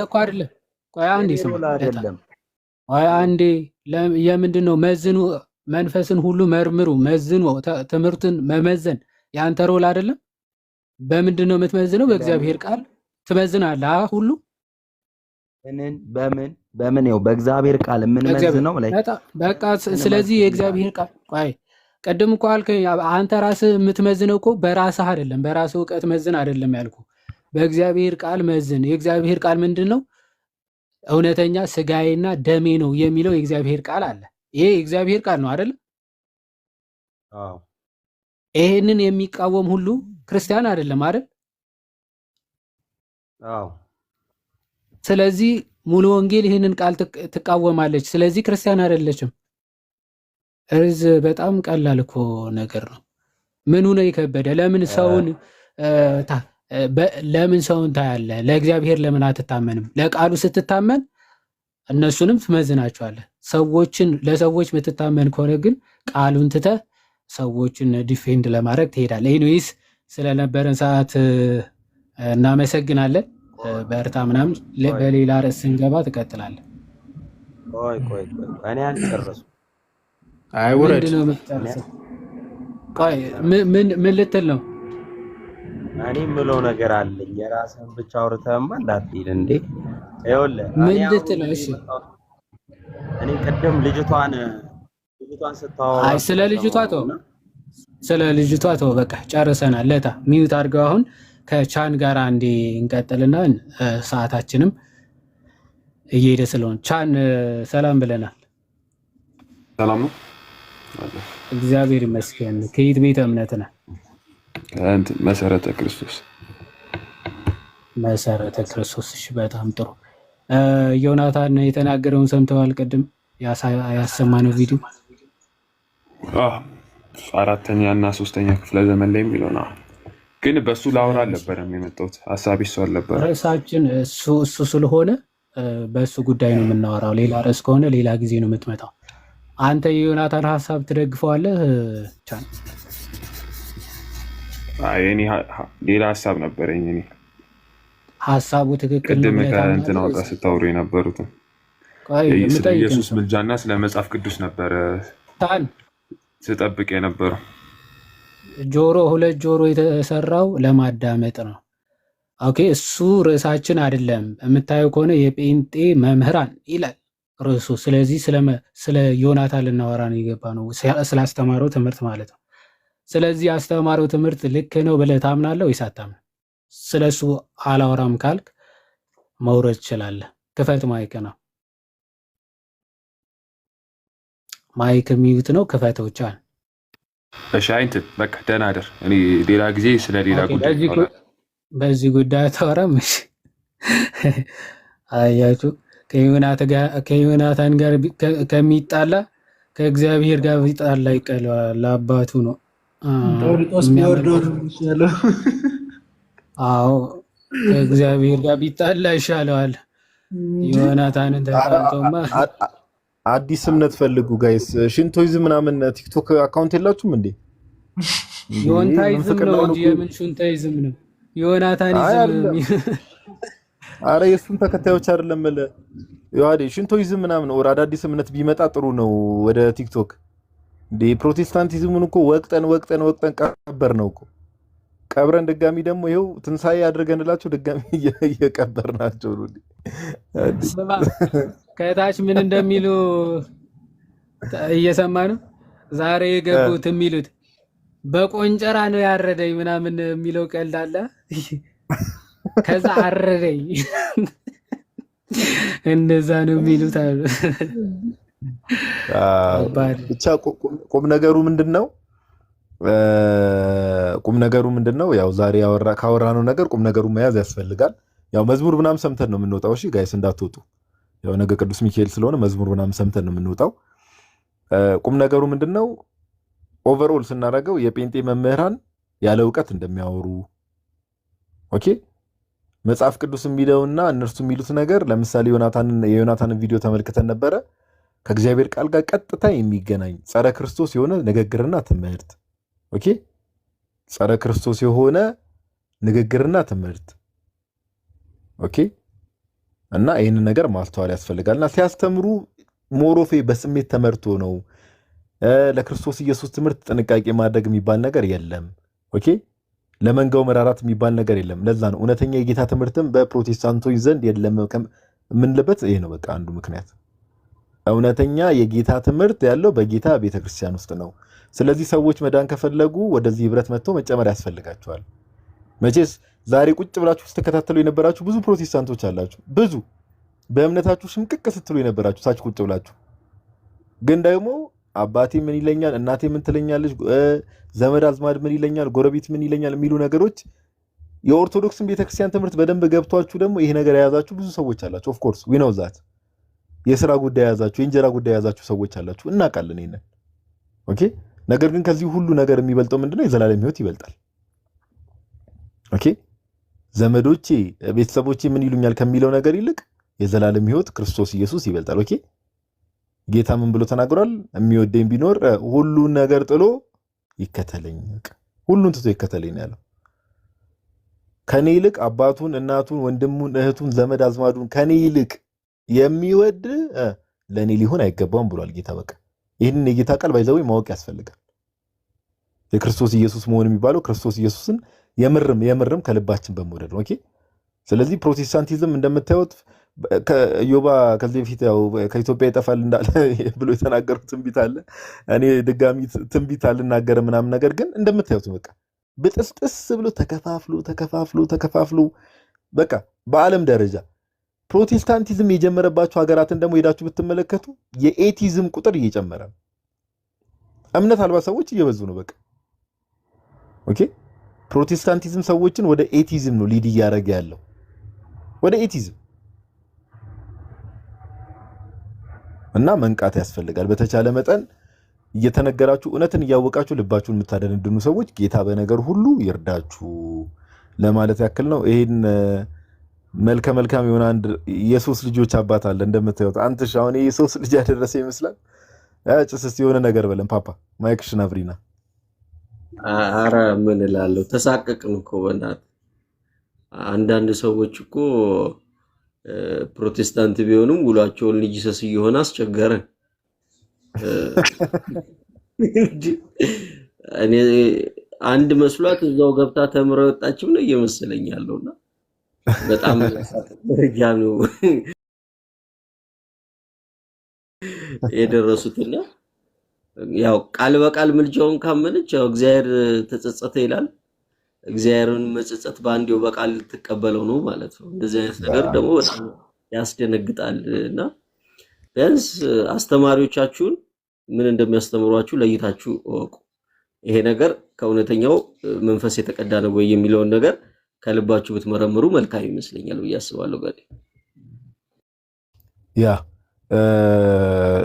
እኮ አይደለም። ቆይ አንዴ ስማ ለታ አይደለም ቆይ አንዴ የምንድን ነው መዝኑ፣ መንፈስን ሁሉ መርምሩ፣ መዝኑ። ትምህርትን መመዘን የአንተ ሮል አይደለም። በምንድን ነው የምትመዝነው? በእግዚአብሔር ቃል ትመዝናለህ ሁሉ በምን ነው በእግዚአብሔር ቃል የምንመዝነው ላይ በቃ። ስለዚህ የእግዚአብሔር ቃል ቆይ ቀደም እኮ አልከኝ። አንተ ራስህ የምትመዝነው እኮ በራስህ አይደለም፣ በራስህ እውቀት መዝን አይደለም ያልኩ፣ በእግዚአብሔር ቃል መዝን። የእግዚአብሔር ቃል ምንድን ነው? እውነተኛ ስጋዬና ደሜ ነው የሚለው የእግዚአብሔር ቃል አለ። ይሄ የእግዚአብሔር ቃል ነው አይደል? አዎ። ይሄንን የሚቃወም ሁሉ ክርስቲያን አይደለም አይደል? አዎ። ስለዚህ ሙሉ ወንጌል ይህንን ቃል ትቃወማለች። ስለዚህ ክርስቲያን አይደለችም። እርዝ በጣም ቀላል እኮ ነገር ነው። ምኑ ነው የከበደ? ለምን ሰውን ታያለህ? ለእግዚአብሔር ለምን አትታመንም? ለቃሉ ስትታመን እነሱንም ትመዝናቸዋለህ። ለሰዎች የምትታመን ከሆነ ግን ቃሉን ትተህ ሰዎችን ዲፌንድ ለማድረግ ትሄዳለህ። ኤኒዌይስ ስለነበረን ሰዓት እናመሰግናለን። በእርታ ምናምን በሌላ ርዕስ ስንገባ ትቀጥላለህ። ቆይ እኔ አልጨረስኩም። አይ ውረድ። ምንድን ነው የምትጨርሰው? ቆይ ምን ልትል ነው? እኔ የምለው ነገር አለኝ። የራስህን ብቻ አውርተህማ እንዳትሄድ እንዴ። ይኸውልህ ምን ልትል ነው? እሺ እኔ ቅድም ልጅቷን ስታወራ ስለ ልጅቷ ተው፣ በቃ ጨርሰናል። ለታ ሚዩት አድርገው። አሁን ከቻን ጋር አንዴ እንቀጥልና ሰዓታችንም እየሄደ ስለሆነ ቻን ሰላም ብለናል። ሰላም ነው፣ እግዚአብሔር ይመስገን። ከየት ቤተ እምነት ነህ? መሰረተ ክርስቶስ። መሰረተ ክርስቶስ። እሺ በጣም ጥሩ። ዮናታን የተናገረውን ሰምተዋል? ቅድም ያሰማነው ቪዲዮ አራተኛ እና ሶስተኛ ክፍለ ዘመን ላይ የሚለው ነው። ግን በእሱ ላወራ አልነበረም የመጣሁት። ሀሳቢ እሱ አልነበረ። ርዕሳችን እሱ ስለሆነ በእሱ ጉዳይ ነው የምናወራው። ሌላ ርዕስ ከሆነ ሌላ ጊዜ ነው የምትመጣው። አንተ የዮናታን ሀሳብ ትደግፈዋለህ? ቻን እኔ ሌላ ሀሳብ ነበረኝ። እኔ ሀሳቡ ትክክል ነው። ቅድም ከእንትን አውጣ ስታወሩ የነበሩትን ስለ ኢየሱስ ምልጃና ስለ መጽሐፍ ቅዱስ ነበረ ስጠብቅ የነበረው። ሁለት ጆሮ የተሰራው ለማዳመጥ ነው። ኦኬ፣ እሱ ርዕሳችን አይደለም። የምታየው ከሆነ የጴንጤ መምህራን ይላል ርዕሱ። ስለዚህ ስለ ዮናታን ልናወራ ነው የገባ ነው፣ ስላስተማረው ትምህርት ማለት ነው። ስለዚህ ያስተማረው ትምህርት ልክ ነው ብለህ ታምናለህ ወይስ አታምንም? ስለ እሱ አላወራም ካልክ መውረድ ትችላለህ። ክፈት ማይክ ነው። ማይክ ሚዩት ነው። ክፈተው ቻል። እሺ እንትን በቃ ደህና አደር። እኔ ሌላ ጊዜ ስለ ሌላ ጉዳይ በዚህ ጉዳይ አታወራም? እሺ አያችሁ፣ ከዮናታን ጋር ከሚጣላ ከእግዚአብሔር ጋር ቢጣላ ይቀለዋል። ለአባቱ ነው። አዎ ከእግዚአብሔር ጋር ቢጣላ ይሻለዋል። ዮናታንን ተቃውሞማ አዲስ እምነት ፈልጉ ጋይስ። ሽንቶይዝም ምናምን ቲክቶክ አካውንት የላችሁም እንዴ? ዮናታይዝም ነው እንጂ የምን ሽንቶይዝም ነው? ዮናታኒዝም። አረ የሱን ተከታዮች አይደለም ማለት ያዲ ሽንቶይዝም ምናምን ወደ አዳዲስ እምነት ቢመጣ ጥሩ ነው ወደ ቲክቶክ። እንዴ ፕሮቴስታንቲዝሙን እኮ ወቅጠን ቀበር ነው እኮ። ቀብረን ድጋሚ ደግሞ ይኸው ትንሳኤ አድርገንላቸው ድጋሚ እየቀበርናቸው ነው። ከታች ምን እንደሚሉ እየሰማ ነው። ዛሬ የገቡት የሚሉት በቆንጨራ ነው ያረደኝ ምናምን የሚለው ቀልድ አለ። ከዛ አረደኝ እንደዛ ነው የሚሉት አሉ። ብቻ ቁም ነገሩ ምንድነው? ያው ዛሬ ካወራነው ነገር ቁም ነገሩ መያዝ ያስፈልጋል። ያው መዝሙር ምናምን ሰምተን ነው የምንወጣው። እሺ ጋይስ እንዳትወጡ። ያው ነገ ቅዱስ ሚካኤል ስለሆነ መዝሙር ምናምን ሰምተን ነው የምንወጣው። ቁም ነገሩ ምንድነው? ኦቨርኦል ስናደርገው የጴንጤ መምህራን ያለ እውቀት እንደሚያወሩ ኦኬ። መጽሐፍ ቅዱስ የሚለውና እነርሱ የሚሉት ነገር ለምሳሌ የዮናታንን ቪዲዮ ተመልክተን ነበረ። ከእግዚአብሔር ቃል ጋር ቀጥታ የሚገናኝ ጸረ ክርስቶስ የሆነ ንግግርና ትምህርት ኦኬ ጸረ ክርስቶስ የሆነ ንግግርና ትምህርት ኦኬ እና ይህንን ነገር ማስተዋል ያስፈልጋልና ሲያስተምሩ ሞሮፌ በስሜት ተመርቶ ነው ለክርስቶስ ኢየሱስ ትምህርት ጥንቃቄ ማድረግ የሚባል ነገር የለም ኦኬ ለመንጋው መራራት የሚባል ነገር የለም ለዛ ነው እውነተኛ የጌታ ትምህርትም በፕሮቴስታንቶች ዘንድ የለም ምንልበት ይሄ ነው በቃ አንዱ ምክንያት እውነተኛ የጌታ ትምህርት ያለው በጌታ ቤተክርስቲያን ውስጥ ነው ስለዚህ ሰዎች መዳን ከፈለጉ ወደዚህ ህብረት መጥተው መጨመር ያስፈልጋቸዋል መቼስ ዛሬ ቁጭ ብላችሁ ስትከታተሉ የነበራችሁ ብዙ ፕሮቴስታንቶች አላችሁ ብዙ በእምነታችሁ ሽምቅቅ ስትሉ የነበራችሁ ሳች ቁጭ ብላችሁ ግን ደግሞ አባቴ ምን ይለኛል እናቴ ምን ትለኛለች ዘመድ አዝማድ ምን ይለኛል ጎረቤት ምን ይለኛል የሚሉ ነገሮች የኦርቶዶክስን ቤተክርስቲያን ትምህርት በደንብ ገብቷችሁ ደግሞ ይሄ ነገር የያዛችሁ ብዙ ሰዎች አላችሁ ኦፍ ኮርስ ዊ ኖው ዛት የሥራ ጉዳይ ያዛችሁ የእንጀራ ጉዳይ ያዛችሁ ሰዎች አላችሁ እናውቃለን ይሄንን ኦኬ ነገር ግን ከዚህ ሁሉ ነገር የሚበልጠው ምንድነው የዘላለም ህይወት ይበልጣል ኦኬ ዘመዶቼ ቤተሰቦቼ ምን ይሉኛል ከሚለው ነገር ይልቅ የዘላለም ህይወት ክርስቶስ ኢየሱስ ይበልጣል ኦኬ ጌታ ምን ብሎ ተናግሯል የሚወደኝ ቢኖር ሁሉን ነገር ጥሎ ይከተለኝ ሁሉን ትቶ ይከተለኝ ያለው ከኔ ይልቅ አባቱን እናቱን ወንድሙን እህቱን ዘመድ አዝማዱን ከኔ ይልቅ የሚወድ ለኔ ሊሆን አይገባውም ብሏል ጌታ በቃ ይሄንን የጌታ ቃል ባይዘው ማወቅ ያስፈልጋል የክርስቶስ ኢየሱስ መሆን የሚባለው ክርስቶስ ኢየሱስን የምርም ከልባችን በመውደድ ነው ኦኬ ስለዚህ ፕሮቴስታንቲዝም እንደምታዩት ከዮባ ከዚህ በፊት ያው ከኢትዮጵያ ይጠፋል እንዳለ ብሎ የተናገሩት ትንቢት አለ እኔ ድጋሚ ትንቢት አልናገር ምናምን ነገር ግን እንደምታዩት በቃ በጥስጥስ ብሎ ተከፋፍሎ በቃ በዓለም ደረጃ ፕሮቴስታንቲዝም የጀመረባቸው ሀገራትን ደግሞ ሄዳችሁ ብትመለከቱ የኤቲዝም ቁጥር እየጨመረ ነው እምነት አልባ ሰዎች እየበዙ ነው በቃ ኦኬ ፕሮቴስታንቲዝም ሰዎችን ወደ ኤቲዝም ነው ሊድ እያደረገ ያለው ወደ ኤቲዝም እና መንቃት ያስፈልጋል በተቻለ መጠን እየተነገራችሁ እውነትን እያወቃችሁ ልባችሁን የምታደነድኑ ሰዎች ጌታ በነገር ሁሉ ይርዳችሁ ለማለት ያክል ነው ይሄን መልካም የሆነ አንድ የሶስት ልጆች አባት አለ እንደምታዩት አንተሽ አሁን የሶስት ልጅ ያደረሰ ይመስላል ጭስስ የሆነ ነገር በለን ፓፓ ማይክሽን አብሪና አረ ምን እላለሁ ተሳቀቅን እኮ በእናትህ አንዳንድ ሰዎች እኮ ፕሮቴስታንት ቢሆኑም ውሏቸውን ልጅ ሰስ እየሆነ አስቸገረን እኔ አንድ መስሏት እዛው ገብታ ተምራ ወጣችም ነው እየመሰለኝ ያለውና በጣም ደረጃ ነው የደረሱትና ያው ቃል በቃል ምልጃውን ካመነች ያው እግዚአብሔር ተጸጸተ ይላል እግዚአብሔርን መጸጸት ባንዴው በቃል ተቀበለው ነው ማለት ነው እንደዚህ አይነት ነገር ደግሞ በጣም ያስደነግጣልና ቢያንስ አስተማሪዎቻችሁን ምን እንደሚያስተምሯችሁ ለይታችሁ እወቁ ይሄ ነገር ከእውነተኛው መንፈስ የተቀዳ ነው ወይ የሚለውን ነገር ከልባችሁ ብትመረምሩ መልካም ይመስለኛል ብዬ አስባለሁ ጋር ያ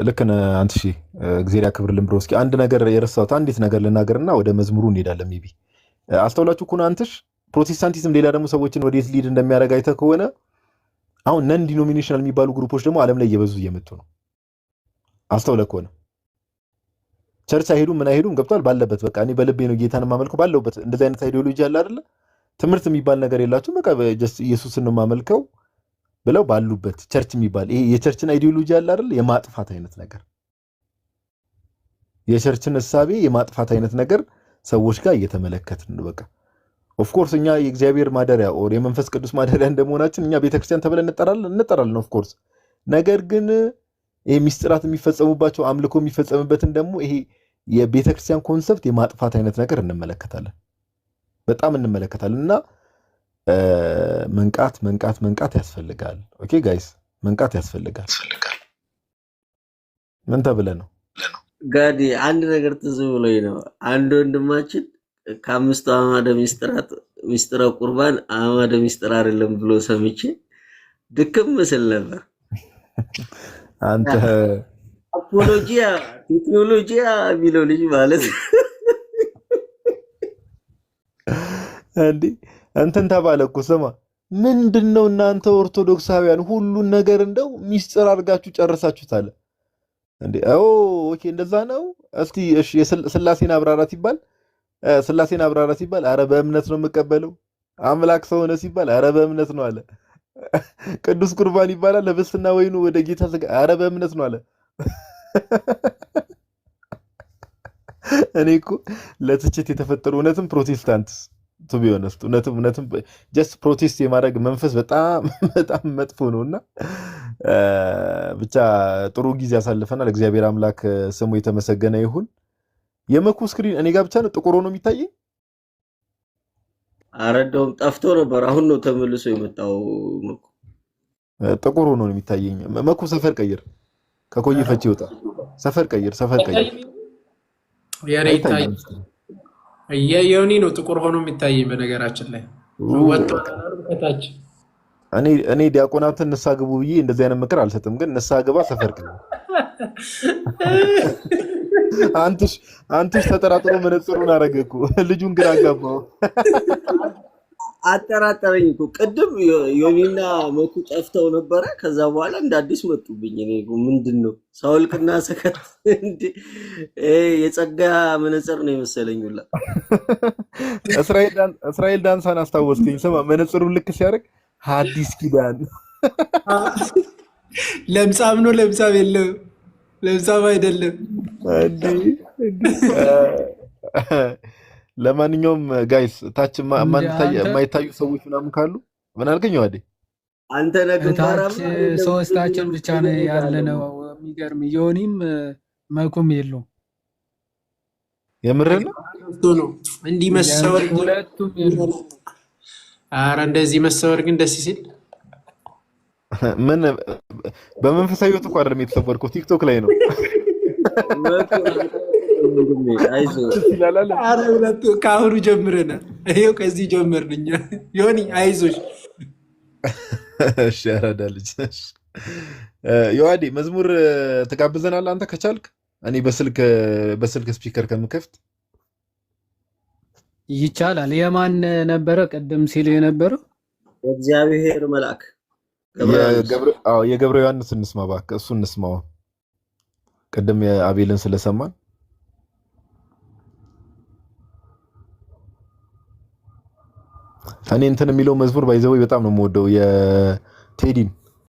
ልክነ አንቺ እግዚአብሔር ያክብርልን ብሮ እስኪ አንድ ነገር የረሳሁት አንዲት ነገር ልናገርና ወደ መዝሙሩ እንሄዳለን ሜቢ አስተውላችሁ ኩና አንተሽ ፕሮቴስታንቲዝም ሌላ ደግሞ ሰዎችን ወዴት ሊድ እንደሚያደርግ አይተህ ከሆነ አሁን ነን ዲኖሚኔሽናል የሚባሉ ግሩፖች ደግሞ ዓለም ላይ እየበዙ እየመጡ ነው አስተውለህ ከሆነ ቸርች አይሄዱም ምን አይሄዱም ገብቷል ባለበት በቃ እኔ በልቤ ነው ጌታን ማመልከው ባለውበት እንደዚህ አይነት አይዲዮሎጂ አለ አይደለ ትምህርት የሚባል ነገር የላችሁም በቃ ጀስት ኢየሱስን ነው ማመልከው ብለው ባሉበት ቸርች የሚባል ይሄ የቸርችን አይዲዮሎጂ አለ አይደል የማጥፋት አይነት ነገር የቸርችን ሐሳቤ የማጥፋት አይነት ነገር ሰዎች ጋር እየተመለከትን ነው በቃ ኦፍ ኮርስ እኛ የእግዚአብሔር ማደሪያ ኦር የመንፈስ ቅዱስ ማደሪያ እንደመሆናችን እኛ ቤተክርስቲያን ተብለን እንጠራለን ኦፍ ኮርስ ነገር ግን ይሄ ሚስጥራት የሚፈጸሙባቸው አምልኮ የሚፈጸምበትን ደግሞ ይሄ የቤተክርስቲያን ኮንሰፕት የማጥፋት አይነት ነገር እንመለከታለን በጣም እንመለከታለንና መንቃት ያስፈልጋል ኦኬ ጋይስ መንቃት ያስፈልጋል ምን ተብለ ነው ጋዲ አንድ ነገር ትዝ ብሎኝ ነው አንድ ወንድማችን ከአምስቱ አዕማደ ሚስጥረ ቁርባን አዕማደ ሚስጥር አይደለም ብሎ ሰምቼ ድክም መስል ነበር አንተ አፖሎጂያ ቴክኖሎጂያ ቢለው ልጅ ማለት እንዴ እንትን ተባለኩ ስማ ምንድነው እናንተ ኦርቶዶክሳውያን ሁሉን ነገር እንደው ሚስጥር አድርጋችሁ ጨርሳችሁታል እንዴ ኦኬ እንደዛ ነው እስቲ እሺ የሥላሴን አብራራት ይባል ስላሴን አብራራ ሲባል አረ በእምነት ነው የምቀበለው። አምላክ ሰው ሆነ ሲባል አረ በእምነት ነው አለ። ቅዱስ ቁርባን ይባላል ህብስትና ወይኑ ወደ ጌታ ስጋ አረ በእምነት ነው አለ። እኔ እኮ ለትችት የተፈጠሩ እውነትም ፕሮቴስታንት ቱ ቢ ኦነስት እውነትም ጀስት ፕሮቴስት የማድረግ መንፈስ በጣም በጣም መጥፎ ነውና ብቻ ጥሩ ጊዜ አሳልፈናል። እግዚአብሔር አምላክ ስሙ የተመሰገነ ይሁን። የመኩ ስክሪን እኔ ጋር ብቻ ነው ጥቁር ሆኖ የሚታየኝ? ኧረ እንደውም ጠፍቶ ነበር፣ አሁን ነው ተመልሶ የመጣው። መኩ ጥቁር ሆኖ ነው የሚታየኝ። መኩ ሰፈር ቀይር፣ ከኮዬ ፈቼ ይወጣ። ሰፈር ቀይር። የኔ ይታይ የዮኒ ነው ጥቁር ሆኖ የሚታየኝ። በነገራችን ላይ ወጣ ከታች እኔ ዲያቆናትን ንስሓ ግቡ ብዬ እንደዚህ አይነት ምክር አልሰጥም፣ ግን ንስሓ ግባ፣ ሰፈር ቀይር። አንተሽ ተጠራጥሮ መነጽሩን አረገ እኮ ልጁን ግራ አጋባው። አጠራጠረኝ እኮ ቅድም ዮኒና መኩ ጠፍተው ነበረ። ከዛ በኋላ እንደ አዲስ መጡብኝ። እኔ ምንድነው ሳውልቅና ሰከት እንዴ የጸጋ መነጽር ነው የመሰለኝ ሁላ። እስራኤል ዳንሳን አስታወስከኝ። ስማ መነጽሩን ልክ ሲያደርግ ሐዲስ ኪዳን ለምጻም ነው ለምጻም የለም ለምጻም አይደለም። ለማንኛውም ጋይስ ታች የማይታዩ ሰዎች ምናምን ካሉ ምን አልከኝ? ዋዴ አንተ ነግንባራም ሶስታችን ብቻ ነው ያለነው። የሚገርም ዮኒም መኩም የለውም። የምርህ ነው እንዲህ መሰወር ሁለቱም የሉም። ኧረ እንደዚህ መሰወር ግን ደስ ሲል ምን በመንፈሳዊ ህይወት እኮ አይደለም የተሰወርከው፣ ቲክቶክ ላይ ነው። ከአሁኑ ጀምረናል። ይኸው ከዚህ ጀመርን። ዮኒ አይዞሽ። እሺ ያራዳ ልጅ ዮሐዴ መዝሙር ትጋብዘናለህ አንተ ከቻልክ። እኔ በስልክ ስፒከር ከምከፍት ይቻላል። የማን ነበረ ቅድም ሲል የነበረው? እግዚአብሔር መልአክ የገብረ ዮሐንስ እንስማ እባክህ፣ እሱ እንስማው። ቅድም የአቤልን ስለሰማን እኔ እንትን የሚለው መዝሙር ባይዘው በጣም ነው የምወደው የቴዲን